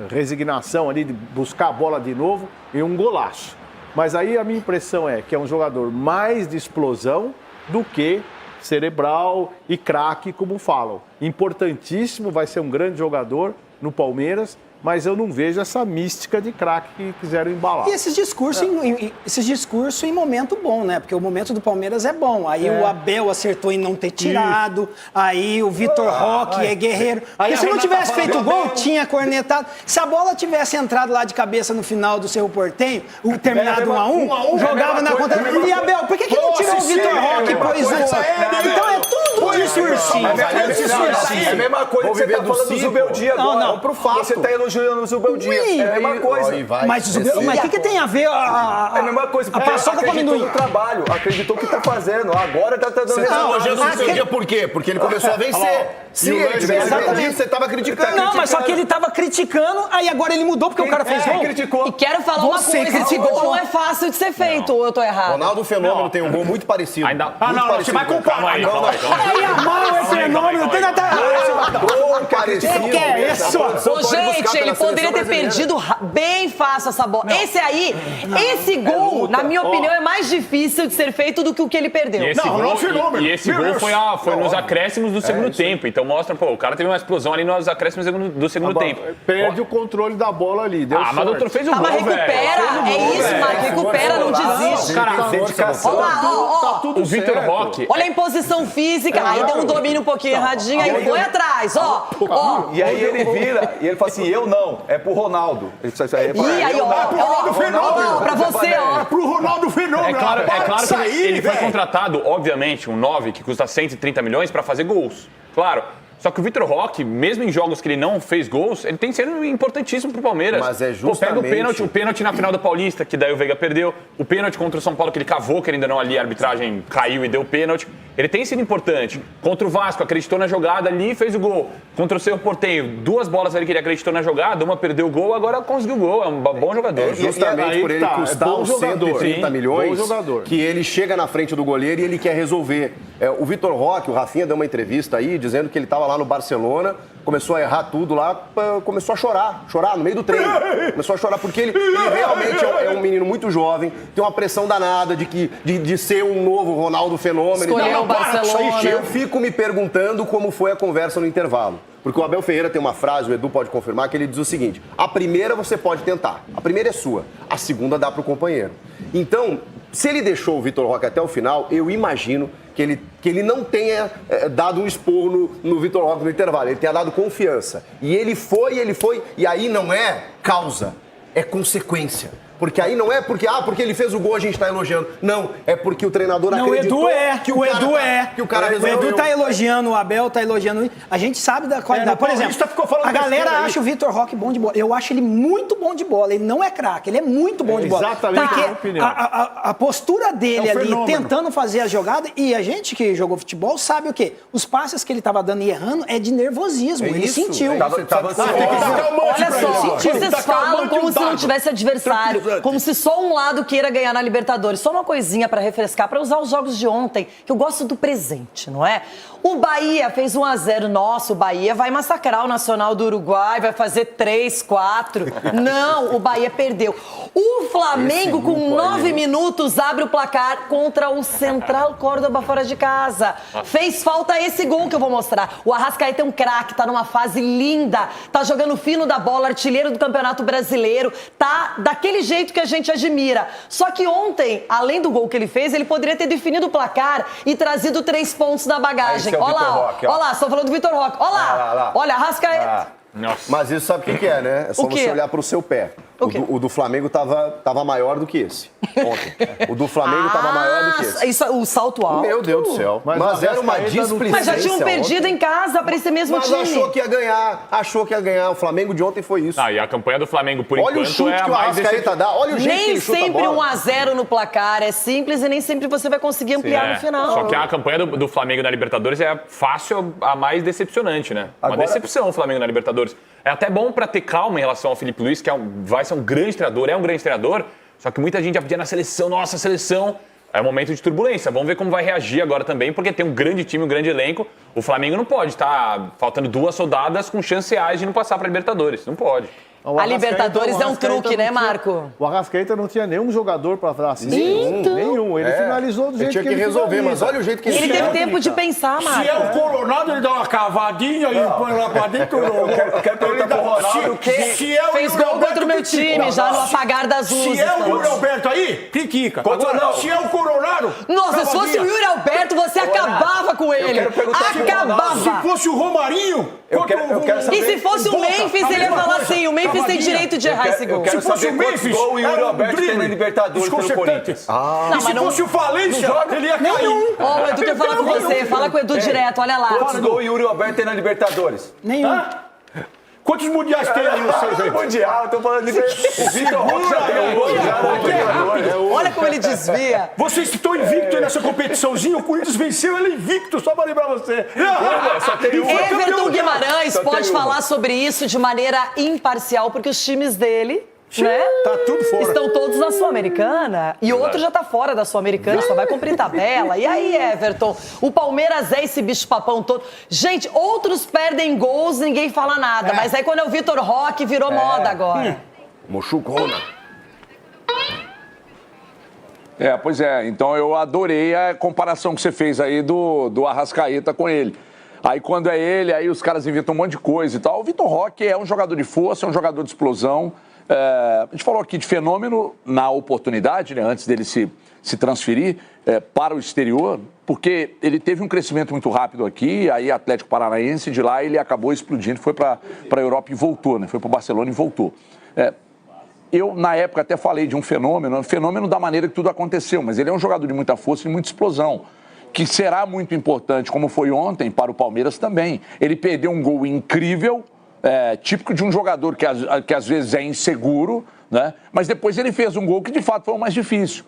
resignação ali, de buscar a bola de novo, e um golaço. Mas aí a minha impressão é que é um jogador mais de explosão do que cerebral e craque, como falam. Importantíssimo, vai ser um grande jogador no Palmeiras, mas eu não vejo essa mística de craque que quiseram embalar. E esses discursos em momento bom, né? Porque o momento do Palmeiras é bom. Aí o Abel acertou em não ter tirado, aí o Vitor Roque é guerreiro. Porque se não tivesse feito o gol, tinha cornetado. Se a bola tivesse entrado lá de cabeça no final do Cerro Porteño, terminado 1-1, jogava na conta. E Abel, por que não tirou o Vitor Roque? Então é tudo discursinho. É a mesma coisa que você tá falando do Zubeldia agora. Não, pro fato. Você tá elogiando o Zubeldia. É a mesma coisa. Mas o que tem a ver É a mesma coisa. A paçoca com acreditou amendoim? no trabalho, acreditou o que tá fazendo. Agora tá dando Você tá elogiando o Zubeldia por quê? Porque ele começou a vencer. Se ele tivesse perdido, você tava criticando. Não, mas só que ele tava criticando, aí agora ele mudou porque o cara fez gol. Criticou. E quero falar uma coisa, esse gol não é fácil de ser feito, ou eu tô errado? Ronaldo Fenômeno tem um gol muito parecido. Você vai comparar. Aí a mal é fenômeno, tem até... Gol parecido. Que é isso? Ô, gente, ele poderia ter perdido bem fácil essa bola. Esse gol, na minha opinião, é mais difícil de ser feito do que o que ele perdeu. E esse gol foi nos acréscimos do segundo tempo. Então mostra, pô, o cara teve uma explosão ali nos acréscimos do segundo tempo. Perde o controle da bola ali. Deu mas o doutor fez o gol, mas recupera, Marco, recupera, não desiste. Cara, Olha lá, o Vitor Roque. Olha a imposição física, aí deu um domínio um pouquinho erradinho, aí foi atrás, E aí ele vira e ele fala assim, eu não, é pro Ronaldo. E aí, ó, pra você, ó. É pro Ronaldo Fenômeno. É claro que ele foi contratado, obviamente, um 9 que custa 130 milhões pra fazer gols. Claro. Só que o Vitor Roque, mesmo em jogos que ele não fez gols, ele tem sido importantíssimo pro Palmeiras. Mas é justamente... Pega o pênalti na final do Paulista, que daí o Veiga perdeu. O pênalti contra o São Paulo, que ele cavou, que ele ainda não ali, a arbitragem caiu e deu pênalti. Ele tem sido importante. Contra o Vasco, acreditou na jogada ali e fez o gol. Contra o Cerro Porteño, 2 bolas ali que ele acreditou na jogada, uma perdeu o gol, agora conseguiu o gol. É um bom jogador. Justamente por ele custar uns 130 milhões, jogador. que ele chega na frente do goleiro e ele quer resolver. O Vitor Roque, o Rafinha deu uma entrevista aí, dizendo que ele estava lá no Barcelona, começou a errar tudo lá, começou a chorar no meio do treino. Começou a chorar porque ele realmente é um menino muito jovem, tem uma pressão danada de ser um novo Ronaldo Fenômeno. Escolheu o Barcelona. Eu fico me perguntando como foi a conversa no intervalo. Porque o Abel Ferreira tem uma frase, o Edu pode confirmar, que ele diz o seguinte: a primeira você pode tentar, a primeira é sua, a segunda dá pro companheiro. Então, se ele deixou o Vitor Roque até o final, eu imagino que ele não tenha dado um esporro no Vitor Roque no intervalo, ele tenha dado confiança. E ele foi, e aí não é causa, é consequência. Porque aí não é porque ele fez o gol a gente tá elogiando. Não, é porque o treinador acreditou que o cara resolveu. O Edu tá elogiando, o Abel tá elogiando. A gente sabe da qualidade. Por exemplo, a galera acha o Vitor Roque bom de bola. Eu acho ele muito bom de bola. Ele não é craque, ele é muito bom de bola. Exatamente a minha opinião. A postura dele ali, tentando fazer a jogada, e a gente que jogou futebol sabe o quê? Os passes que ele tava dando e errando é de nervosismo. Ele sentiu. Olha só, vocês falam como se não tivesse adversário. importante. Como se só um lado queira ganhar na Libertadores. Só uma coisinha para refrescar, para usar os jogos de ontem, que eu gosto do presente, não é? O Bahia fez 1-0. Nossa, o Bahia vai massacrar o Nacional do Uruguai, vai fazer 3, 4. Não, o Bahia perdeu. O Flamengo, com 9 minutos, abre o placar contra o Central Córdoba fora de casa. Fez falta esse gol que eu vou mostrar. O Arrascaeta é um craque, tá numa fase linda, tá jogando fino da bola, artilheiro do Campeonato Brasileiro, tá daquele jeito que a gente admira. Só que ontem, além do gol que ele fez, ele poderia ter definido o placar e trazido 3 pontos da bagagem. Olha lá, olha lá, estou falando do Vitor Roque. Olha lá, olha, Arrascaeta. Mas isso sabe o que é, né? É só você olhar para o seu pé. O do Flamengo tava maior do que esse ontem. O do Flamengo tava maior do que esse. Isso, o salto alto. Meu Deus do céu. Mas era uma displicência. Mas já tinham perdido em casa para esse mesmo time. Mas achou que ia ganhar. O Flamengo de ontem foi isso. E a campanha do Flamengo, por enquanto, olha o chute que o Arrascaeta dá. Olha o jeito que ele chuta a bola. Nem sempre 1-0 no placar é simples e nem sempre você vai conseguir ampliar no final. Só que a campanha do Flamengo na Libertadores é fácil a mais decepcionante, né? Uma decepção o Flamengo na Libertadores. É até bom para ter calma em relação ao Felipe Luiz, que vai ser um grande treinador, é um grande treinador, só que muita gente já pedia na seleção, nossa, seleção. É um momento de turbulência. Vamos ver como vai reagir agora também, porque tem um grande time, um grande elenco. O Flamengo não pode estar faltando 2 rodadas com chance reais de não passar para a Libertadores. Não pode. A Libertadores é um truque, né, Marco? O Arrascaeta não tinha nenhum jogador para falar assim. Nenhum. Ele finalizou do jeito que ele tinha que resolver, mas olha o jeito que ele teve tempo de pensar, Marco. Se é o Coronado, ele dá uma cavadinha e põe lá pra dentro. Eu quero perguntar pro Ronaldo fez gol contra o meu time, já no apagar das luzes. Se é o Yuri Alberto aí, critica. Agora, se é o Coronado... Nossa, se fosse o Yuri Alberto, você acabava com ele. Acabava. Se fosse o Romarinho... Eu quero saber. E se fosse o Memphis, ele ia falar assim, o Memphis tem direito de errar esse gol. Eu quero saber quantos gols o Yuri Alberto tem na Libertadores pelo Corinthians. E se fosse o Valência, ele ia cair. Ó, o Edu quer falar com você. Fala com o Edu direto, olha lá. Quantos gols o Yuri Alberto tem na Libertadores? Nenhum. Quantos mundiais tem aí vocês aí? Mundial, eu tô falando de... O Vitor Roque já tem um mundial. Olha como ele desvia. Vocês estão invictos nessa competiçãozinha, o Corinthians venceu, ele é invicto, só pra lembrar você. Everton Guimarães pode falar sobre isso de maneira imparcial, porque os times dele... né? Tá tudo fora. Estão todos na Sul-Americana. E outro já tá fora da Sul-Americana, só vai cumprir tabela. E aí, Everton? O Palmeiras é esse bicho-papão todo. Gente, outros perdem gols e ninguém fala nada. Mas aí quando é o Vitor Roque, virou moda agora. Mochucona. Pois é. Então eu adorei a comparação que você fez aí do Arrascaeta com ele. Aí quando é ele, aí os caras inventam um monte de coisa e tal. O Vitor Roque é um jogador de força, é um jogador de explosão. A gente falou aqui de fenômeno na oportunidade, né, antes dele se transferir para o exterior, porque ele teve um crescimento muito rápido aqui, aí Atlético Paranaense, de lá ele acabou explodindo, foi para a Europa e voltou, né, foi para o Barcelona e voltou. Eu, na época, até falei de um fenômeno da maneira que tudo aconteceu, mas ele é um jogador de muita força e muita explosão, que será muito importante, como foi ontem, para o Palmeiras também. Ele perdeu um gol incrível, típico de um jogador que às vezes é inseguro, né? Mas depois ele fez um gol que de fato foi o mais difícil.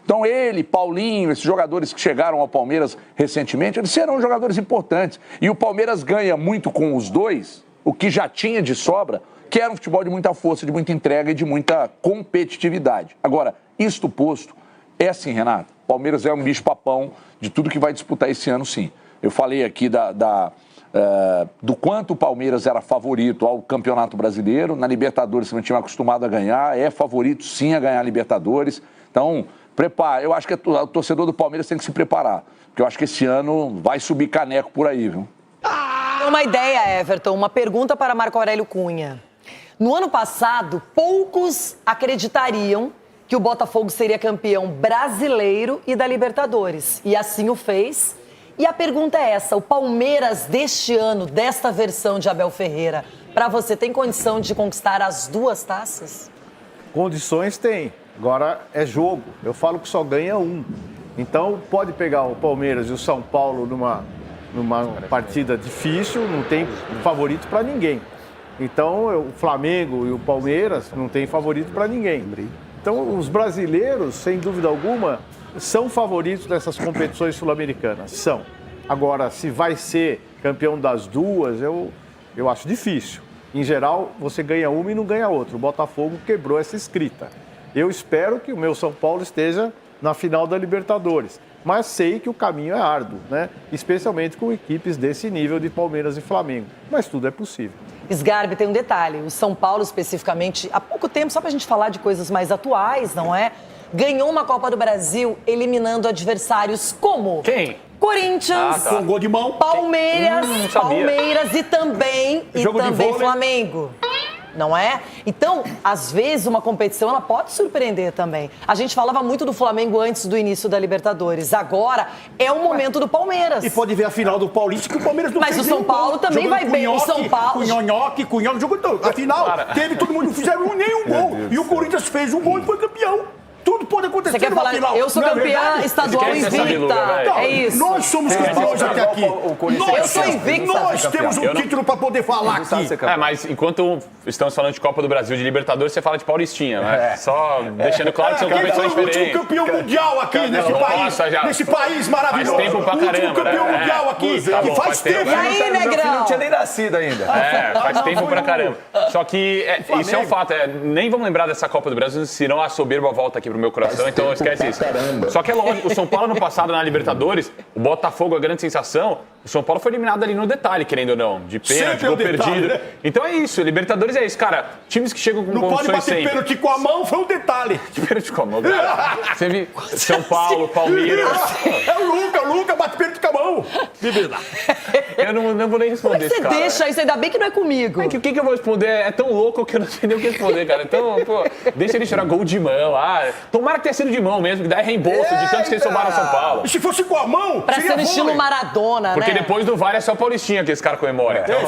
Então ele, Paulinho, esses jogadores que chegaram ao Palmeiras recentemente, eles serão jogadores importantes. E o Palmeiras ganha muito com os dois, o que já tinha de sobra, que era um futebol de muita força, de muita entrega e de muita competitividade. Agora, isto posto, é assim, Renato, o Palmeiras é um bicho-papão de tudo que vai disputar esse ano, sim. Eu falei aqui do quanto o Palmeiras era favorito ao Campeonato Brasileiro. Na Libertadores, se não tinha acostumado a ganhar, é favorito sim a ganhar a Libertadores. Então, eu acho que o torcedor do Palmeiras tem que se preparar, porque eu acho que esse ano vai subir caneco por aí, viu? Uma ideia, Everton, uma pergunta para Marco Aurélio Cunha. No ano passado, poucos acreditariam que o Botafogo seria campeão brasileiro e da Libertadores. E assim o fez. E a pergunta é essa, o Palmeiras deste ano, desta versão de Abel Ferreira, para você tem condição de conquistar as 2 taças? Condições tem, agora é jogo, eu falo que só ganha um. Então pode pegar o Palmeiras e o São Paulo numa partida difícil, não tem favorito para ninguém. Então o Flamengo e o Palmeiras não tem favorito para ninguém. Então os brasileiros, sem dúvida alguma, são favoritos dessas competições sul-americanas, são. Agora, se vai ser campeão das 2, eu acho difícil. Em geral, você ganha uma e não ganha outra. O Botafogo quebrou essa escrita. Eu espero que o meu São Paulo esteja na final da Libertadores. Mas sei que o caminho é árduo, né? Especialmente com equipes desse nível de Palmeiras e Flamengo. Mas tudo é possível. Sgarbi, tem um detalhe. O São Paulo, especificamente, há pouco tempo, só para a gente falar de coisas mais atuais, não é? Ganhou uma Copa do Brasil eliminando adversários como... Quem? Corinthians, com gol de mão. Palmeiras e também Flamengo. Não é? Então, às vezes, uma competição ela pode surpreender também. A gente falava muito do Flamengo antes do início da Libertadores. Agora é o momento do Palmeiras. E pode ver a final do Paulista que o Palmeiras não Mas fez o São Paulo também vai bem. O São Paulo... Cunhoque, jogou todo. Afinal, teve todo mundo, não fizeram nenhum gol. E o Corinthians fez um gol e foi campeão. Tudo pode acontecer. Você quer falar, final. eu sou campeã estadual invicta. É isso. Nós somos campeões até aqui. Eu sou invicta. Nós temos um título para poder falar aqui. Mas enquanto estamos falando de Copa do Brasil, de Libertadores, você fala de Paulistinha, né? Só deixando claro que são competições diferentes. O último campeão mundial aqui nesse país maravilhoso. Faz tempo pra caramba. O último campeão mundial aqui, que faz tempo. E aí, Negrão? Não tinha nem nascido ainda. Faz tempo pra caramba. Só que isso é um fato. Nem vamos lembrar dessa Copa do Brasil, senão a soberba volta aqui pro meu coração, então esquece isso. Só que é lógico, o São Paulo no passado na Libertadores, o Botafogo, a grande sensação, o São Paulo foi eliminado ali no detalhe, querendo ou não, de pênalti, gol perdido. Né? Então é isso, Libertadores é isso, cara. Times que chegam com condições sempre. Não pode bater pênalti com a mão, foi um detalhe. De pênalti com a mão, cara. Você viu São Paulo, Palmeiras. É o Luca bate pênalti com a mão. Eu não vou nem responder isso, cara. Você deixa isso, ainda bem que não é comigo. O que eu vou responder? É tão louco que eu não sei nem o que responder, cara. Então, pô, deixa ele tirar gol de mão. Tomara que tenha sido de mão mesmo, que dá reembolso de tantos que eles somaram São Paulo. E se fosse com a mão, pra ser no estilo Maradona, porque né? Depois do VAR é só Paulistinha que esse cara comemora. Então,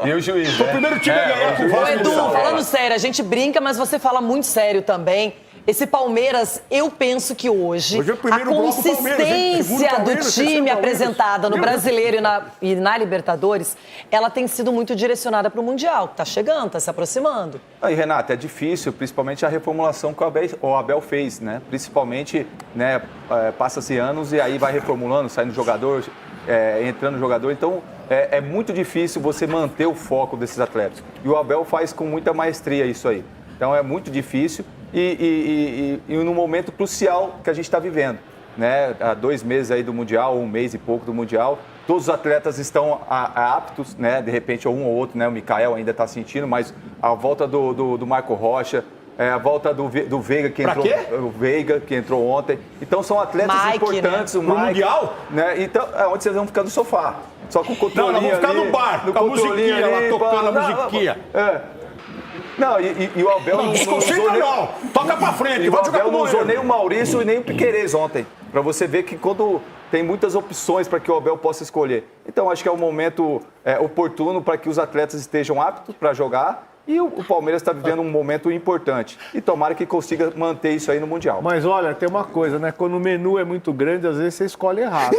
e o juiz, Foi o primeiro time a ganhar com o Vasco. Edu, falando sério, a gente brinca, mas você fala muito sério também. Esse Palmeiras, eu penso que hoje a consistência do time apresentada no Brasileiro e na Libertadores, ela tem sido muito direcionada para o Mundial, que está chegando, está se aproximando. E, Renata, é difícil, principalmente a reformulação que o Abel fez, né? Principalmente, né, passa-se anos e aí vai reformulando, saindo jogador, entrando jogador. Então, é muito difícil você manter o foco desses atletas. E o Abel faz com muita maestria isso aí. Então, é muito difícil. E num momento crucial que a gente está vivendo, né? Há 2 meses aí do Mundial, 1 mês e pouco do Mundial, todos os atletas estão aptos, né? De repente, um ou outro, né? O Mikael ainda está sentindo, mas a volta do Marco Rocha, a volta do Veiga, que entrou. O Veiga, que entrou ontem. Então, são atletas importantes. Né? No Mundial? Né? Então, onde vocês vão ficar no sofá. Só com o controlinho. Não, vamos ficar no bar, com a musiquinha lá, tocando a musiquinha. Não, e o Abel não desconcentra não. Toca pra frente, vai jogar pro Moreira. O Abel não usou nem o Maurício e nem o Piquerez ontem. Pra você ver que quando tem muitas opções para que o Abel possa escolher. Então, acho que é um momento oportuno para que os atletas estejam aptos para jogar. E o Palmeiras está vivendo um momento importante. E tomara que consiga manter isso aí no Mundial. Mas olha, tem uma coisa, né? Quando o menu é muito grande, às vezes você escolhe errado.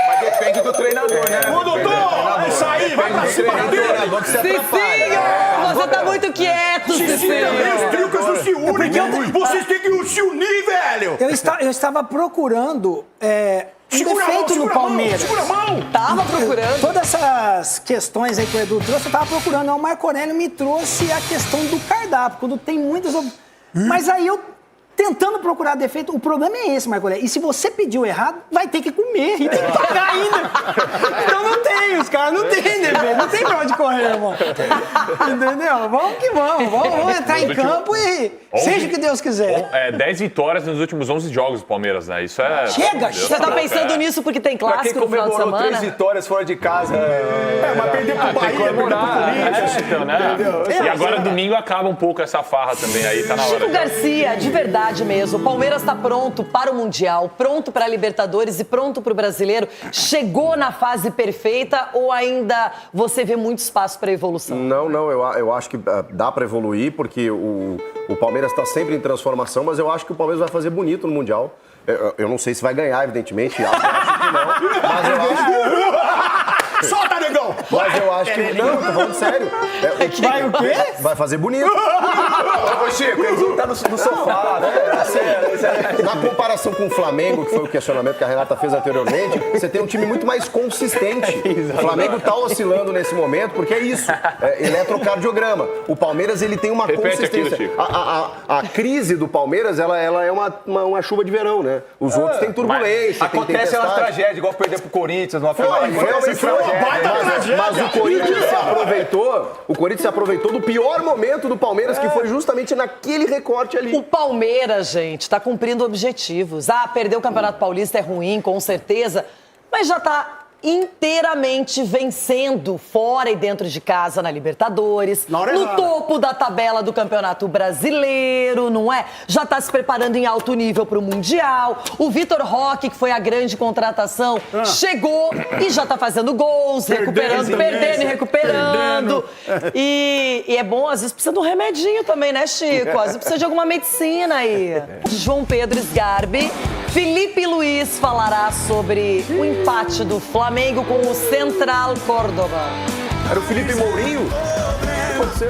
Mas depende do treinador, né? Ô, doutor! É isso aí, vai pra cima dele! Cicinho! Você tá muito quieto, Cicinho! Os tricos não se unem, vocês têm que se unir, velho! Eu estava procurando defeito no Palmeiras. Segura a mão! Tava procurando. Todas essas questões aí que o Edu trouxe, eu tava procurando. O Marco Aurélio me trouxe a questão do cardápio, quando tem muitas... Mas aí eu, tentando procurar defeito, o problema é esse, Marco Aurélio. E se você pediu errado, vai ter que comer e tem que pagar ainda. Então não tem, os caras não tem defeito. Não tem pra onde correr, irmão. Entendeu? Vamos que vamos. Vamos entrar em campo e seja o que Deus quiser. 10 vitórias nos últimos 11 jogos do Palmeiras, né? Isso é... Chega! Você tá pensando nisso porque tem clássico no final de semana? 3 vitórias fora de casa. Mas perder pro Bahia, perder pro Corinthians. Então, né? E agora domingo acaba um pouco essa farra também, aí tá na hora. Chico Garcia, de verdade mesmo, o Palmeiras tá pronto para o Mundial, pronto para a Libertadores e pronto para o Brasileiro. Chegou na fase perfeita ou ainda você vê muito espaço para evolução? Não, eu acho que dá para evoluir, porque o Palmeiras está sempre em transformação, mas eu acho que o Palmeiras vai fazer bonito no Mundial. Eu não sei se vai ganhar, evidentemente. Eu acho que não. Mas eu acho... Solta, negão! Mas eu acho que... Não, tô falando sério. Vai o quê? Vai fazer bonito. Ô, Chico, eles vão estar no sofá, né? Na comparação com o Flamengo, que foi o questionamento que a Renata fez anteriormente, você tem um time muito mais consistente. O Flamengo está oscilando nesse momento, porque é isso, eletrocardiograma. O Palmeiras, ele tem uma consistência. A crise do Palmeiras, ela é uma chuva de verão, né? Os outros têm turbulência, acontece uma tragédia, igual perder pro Corinthians numa final. Mas o Corinthians se aproveitou do pior momento do Palmeiras, que foi justamente naquele recorte ali. O Palmeiras, gente, está cumprindo objetivos. Perder o Campeonato Paulista é ruim, com certeza, mas já está inteiramente vencendo fora e dentro de casa na Libertadores, no topo da tabela do Campeonato Brasileiro, não é? Já está se preparando em alto nível para o Mundial. O Vitor Roque, que foi a grande contratação, chegou e já está fazendo gols, perdendo e recuperando. E é bom, às vezes precisa de um remedinho também, né, Chico? Às vezes precisa de alguma medicina aí. João Pedro Sgarbi. Felipe Luiz falará sobre o empate do Flamengo com o Central Córdoba. Era o Felipe Mourinho? O que aconteceu?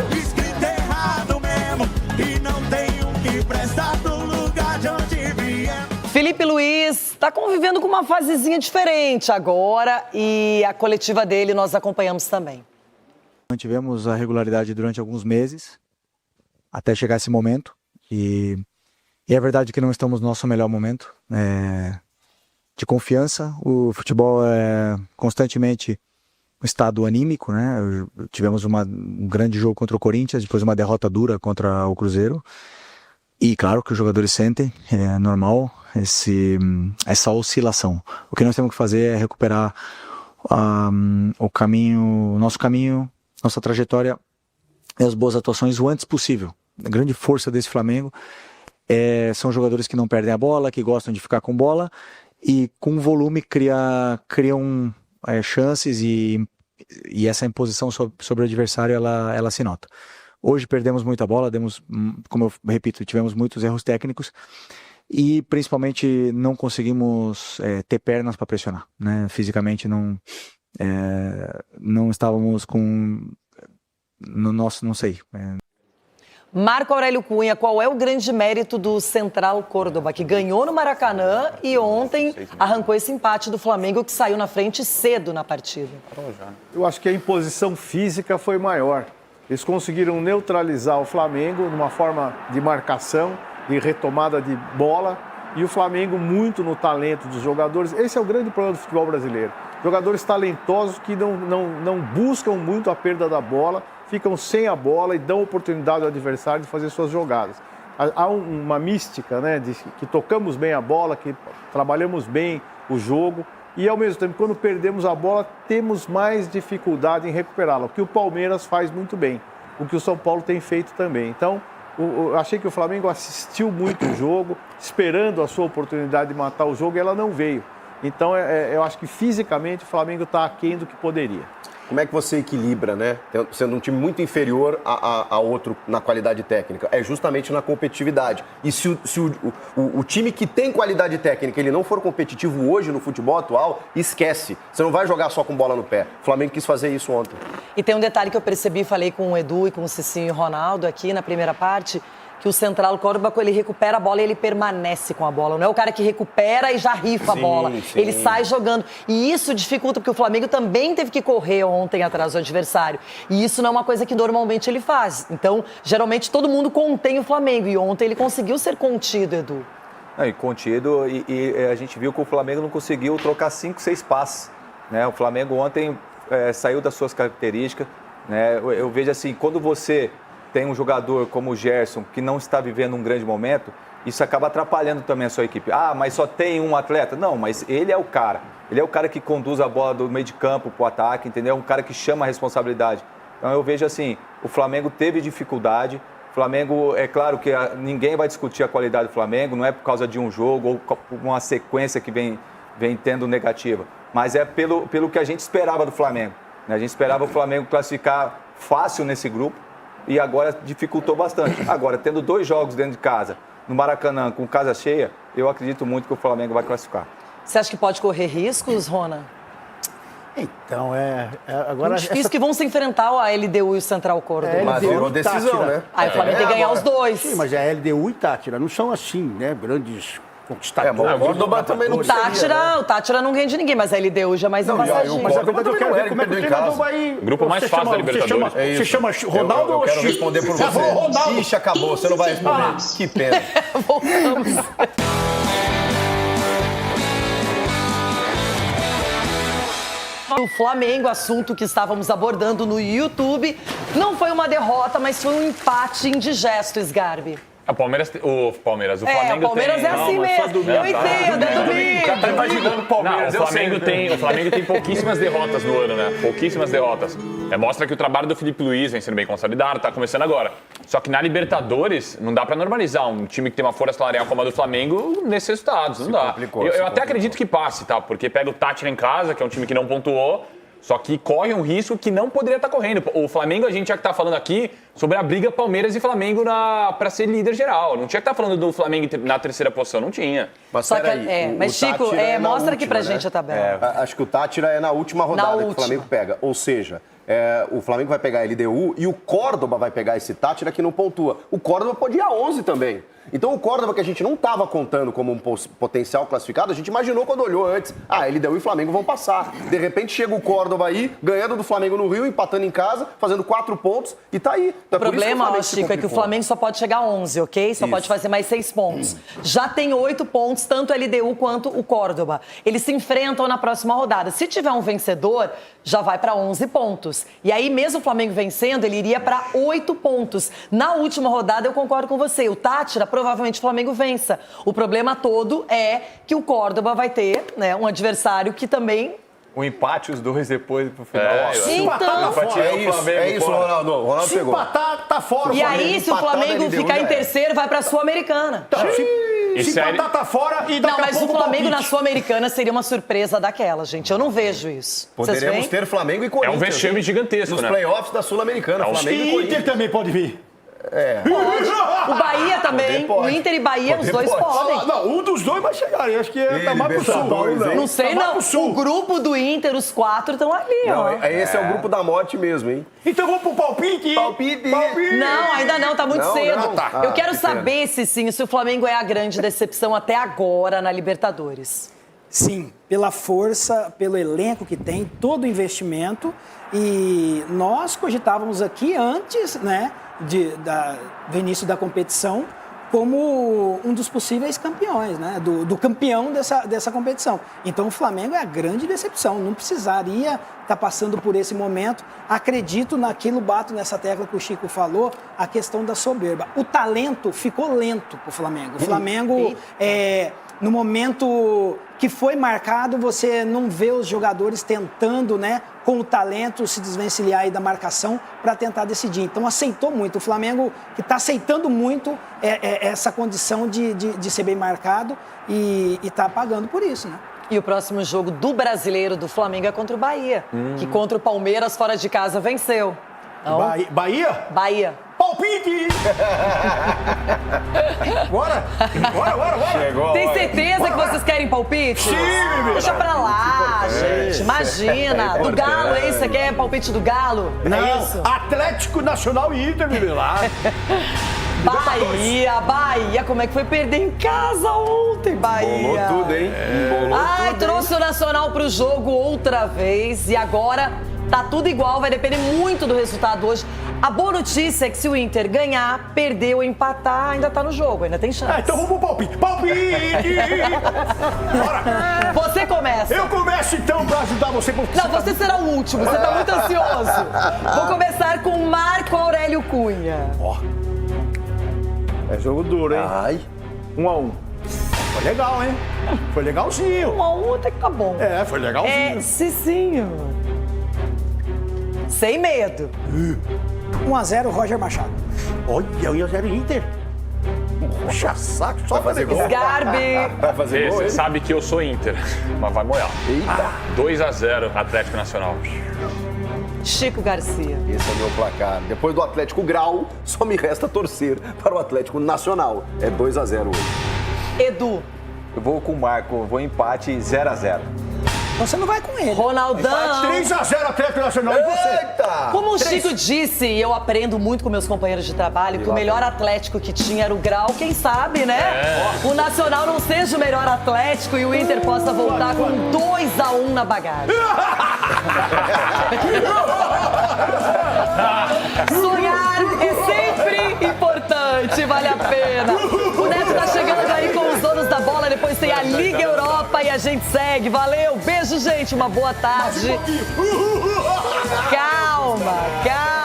Felipe Luiz está convivendo com uma fasezinha diferente agora e a coletiva dele nós acompanhamos também. Mantivemos a regularidade durante alguns meses até chegar esse momento e é verdade que não estamos no nosso melhor momento de confiança. O futebol é constantemente um estado anímico, né? Tivemos um grande jogo contra o Corinthians, depois uma derrota dura contra o Cruzeiro. E claro que os jogadores sentem, é normal essa oscilação. O que nós temos que fazer é recuperar nosso caminho, nossa trajetória e as boas atuações o antes possível. A grande força desse Flamengo são jogadores que não perdem a bola, que gostam de ficar com bola e com volume criam chances e essa imposição sobre o adversário ela se nota. Hoje perdemos muita bola, como eu repito, tivemos muitos erros técnicos e principalmente não conseguimos ter pernas para pressionar, né? Fisicamente não estávamos no nosso, não sei. Marco Aurélio Cunha, qual é o grande mérito do Central Córdoba, que ganhou no Maracanã e ontem arrancou esse empate do Flamengo, que saiu na frente cedo na partida? Eu acho que a imposição física foi maior. Eles conseguiram neutralizar o Flamengo numa forma de marcação, de retomada de bola, e o Flamengo muito no talento dos jogadores. Esse é o grande problema do futebol brasileiro. Jogadores talentosos que não buscam muito a perda da bola, ficam sem a bola e dão oportunidade ao adversário de fazer suas jogadas. Há uma mística, né, de que tocamos bem a bola, que trabalhamos bem o jogo e, ao mesmo tempo, quando perdemos a bola, temos mais dificuldade em recuperá-la, o que o Palmeiras faz muito bem, o que o São Paulo tem feito também. Então, eu achei que o Flamengo assistiu muito o jogo, esperando a sua oportunidade de matar o jogo, e ela não veio. Então, eu acho que fisicamente o Flamengo está aquém do que poderia. Como é que você equilibra, né? Sendo um time muito inferior a outro na qualidade técnica? É justamente na competitividade. E se o time que tem qualidade técnica, ele não for competitivo hoje no futebol atual, esquece. Você não vai jogar só com bola no pé. O Flamengo quis fazer isso ontem. E tem um detalhe que eu percebi, falei com o Edu e com o Cicinho e o Ronaldo aqui na primeira parte, que o Central Córdoba, quando ele recupera a bola, ele permanece com a bola. Não é o cara que recupera e já rifa a bola. Sim. Ele sai jogando. E isso dificulta, porque o Flamengo também teve que correr ontem atrás do adversário. E isso não é uma coisa que normalmente ele faz. Então, geralmente, todo mundo contém o Flamengo. E ontem ele conseguiu ser contido, Edu. Contido, e a gente viu que o Flamengo não conseguiu trocar 5, 6 passes. Né? O Flamengo ontem saiu das suas características. Né? Eu vejo assim, quando você tem um jogador como o Gerson, que não está vivendo um grande momento, isso acaba atrapalhando também a sua equipe. Mas só tem um atleta? Não, mas ele é o cara. Ele é o cara que conduz a bola do meio de campo para o ataque, entendeu? Um cara que chama a responsabilidade. Então eu vejo assim, o Flamengo teve dificuldade. O Flamengo, é claro que ninguém vai discutir a qualidade do Flamengo, não é por causa de um jogo ou por uma sequência que vem tendo negativa, mas é pelo que a gente esperava do Flamengo. Né? A gente esperava o Flamengo classificar fácil nesse grupo, e agora dificultou bastante. Agora, tendo 2 jogos dentro de casa, no Maracanã, com casa cheia, eu acredito muito que o Flamengo vai classificar. Você acha que pode correr riscos, Rona? Então, agora... Muito difícil que vão se enfrentar a LDU e o Central Córdoba. Mas virou decisão, né? Aí o Flamengo tem que ganhar os dois. Sim, mas a LDU e Tátira não são assim, né? Grandes conquistadores. O Córdoba também não seria, né? O Tátira não ganha de ninguém, mas a LDU já é mais engraçadinho. Mas a verdade eu quero ver como é que o treinador vai... O grupo mais fácil da Libertadores. Você chama Ronaldo ou Eu quero responder por você. Ronaldo. Ixi, acabou, você não vai responder. Que pena. Voltamos. O Flamengo, assunto que estávamos abordando no YouTube, não foi uma derrota, mas foi um empate indigesto, Sgarbi. O Palmeiras, o Flamengo o Palmeiras tem... é assim mesmo. Eu entendo, é domingo. O cara tá imaginando o Palmeiras. Não, o Flamengo tem pouquíssimas derrotas no ano, né? Pouquíssimas derrotas. Mostra que o trabalho do Felipe Luiz vem sendo bem consolidado, tá começando agora. Só que na Libertadores, não dá pra normalizar um time que tem uma folha salarial como a do Flamengo nesses resultados, não dá. Eu até acredito que passe, tá? Porque pega o Tátira em casa, que é um time que não pontuou, só que corre um risco que não poderia estar correndo. O Flamengo, a gente já que tá falando aqui sobre a briga Palmeiras e Flamengo para ser líder geral. Não tinha que estar falando do Flamengo na terceira posição, não tinha. Mas só peraí, que, mas Chico, mostra aqui pra gente a tabela. Acho que o Tátira é na última rodada que o Flamengo pega. Ou seja, o Flamengo vai pegar a LDU e o Córdoba vai pegar esse Tátira que não pontua. O Córdoba pode ir a 11 também. Então o Córdoba, que a gente não estava contando como um potencial classificado, a gente imaginou quando olhou antes, LDU e Flamengo vão passar. De repente chega o Córdoba aí, ganhando do Flamengo no Rio, empatando em casa, fazendo 4 pontos e tá aí. Então, o problema, Chico, é que o Flamengo só pode chegar a 11, ok? Só pode fazer mais 6 pontos. Já tem 8 pontos, tanto a LDU quanto o Córdoba. Eles se enfrentam na próxima rodada. Se tiver um vencedor, já vai para 11 pontos. E aí, mesmo o Flamengo vencendo, ele iria para 8 pontos. Na última rodada, eu concordo com você. O Tátira, provavelmente o Flamengo vença. O problema todo é que o Córdoba vai ter, né, um adversário que também... O empate, os dois depois pro final. É isso, Ronaldo. O Ronaldo pegou. Se empatar, tá fora. E aí, se o Flamengo ficar em terceiro, vai pra Sul-Americana. Se empatar, tá fora e daqui a pouco... Não, mas o Flamengo na Sul-Americana seria uma surpresa daquela, gente. Eu não vejo isso. Poderemos ter Flamengo e Corinthians. É um vexame gigantesco, nos né? Nos playoffs da Sul-Americana. Flamengo e Inter também pode vir. Pode. O Bahia também. O Inter e Bahia, os dois podem. Não, um dos dois vai chegar. Eu acho que tá mais pro sul. Não sei, não. O grupo do Inter, os 4 estão ali, ó. Esse é o grupo da morte mesmo, hein? Então vamos pro palpite. Palpite. Não, ainda não, tá muito cedo. Eu quero saber, se o Flamengo é a grande decepção até agora na Libertadores. Sim, pela força, pelo elenco que tem, todo o investimento. E nós cogitávamos aqui antes, né, do início da competição, como um dos possíveis campeões, né, do campeão dessa competição. Então o Flamengo é a grande decepção, não precisaria estar passando por esse momento. Acredito naquilo, bato nessa tecla que o Chico falou, a questão da soberba. O talento ficou lento para o Flamengo. O Flamengo, no momento que foi marcado, você não vê os jogadores tentando, né, com o talento, se desvencilhar aí da marcação para tentar decidir. Então, aceitou muito. O Flamengo que está aceitando muito essa condição de ser bem marcado e está pagando por isso, né? E o próximo jogo do brasileiro do Flamengo é contra o Bahia, que contra o Palmeiras, fora de casa, venceu. Então, Bahia? Bahia. Palpite! Bora! Chegou. Tem certeza que vocês querem palpite? Sim, bebê! Deixa pra lá, gente. Imagina. Do Galo, é isso? Você quer palpite do Galo? Não, é isso? Atlético Nacional e Inter, bebê, lá. Bahia, como é que foi perder em casa ontem, Bahia? Bolou tudo, hein? Trouxe o Nacional pro jogo outra vez e agora tá tudo igual, vai depender muito do resultado hoje. A boa notícia é que se o Inter ganhar, perder ou empatar, ainda tá no jogo, ainda tem chance. Então vamos pro palpite. Palpite! Bora! Você começa. Eu começo então pra ajudar você. Não, você será o último, você tá muito ansioso. Vou começar com Marco Aurélio Cunha. É jogo duro, hein? 1-1. Foi legal, hein? Foi legalzinho. 1-1 até que tá bom. Foi legalzinho. Cicinho. Sem medo. 1-0, Roger Machado. Olha, 1-0 Inter. Puxa saco, só fazer gol. Sgarbi. Vai fazer gol, Você sabe que eu sou Inter, mas vai moer. Eita. 2-0 Atlético Nacional. Chico Garcia. Esse é o meu placar. Depois do Atlético Grau, só me resta torcer para o Atlético Nacional. É 2-0 hoje. Edu. Eu vou com o Marco, vou empate 0-0. Então você não vai com ele. Ronaldão. 3-0 Atlético Nacional. E você? Como o Chico disse, e eu aprendo muito com meus companheiros de trabalho, que o melhor Atlético que tinha era o Grau, quem sabe, né? O Nacional não seja o melhor Atlético e o Inter possa voltar com 2-1 na bagagem. Sonhar é sempre importante, vale a pena. O Neto tá chegando aí com os donos da bola, depois tem a Liga Europa e a gente segue. Valeu, beijo, gente, uma boa tarde. Calma, calma.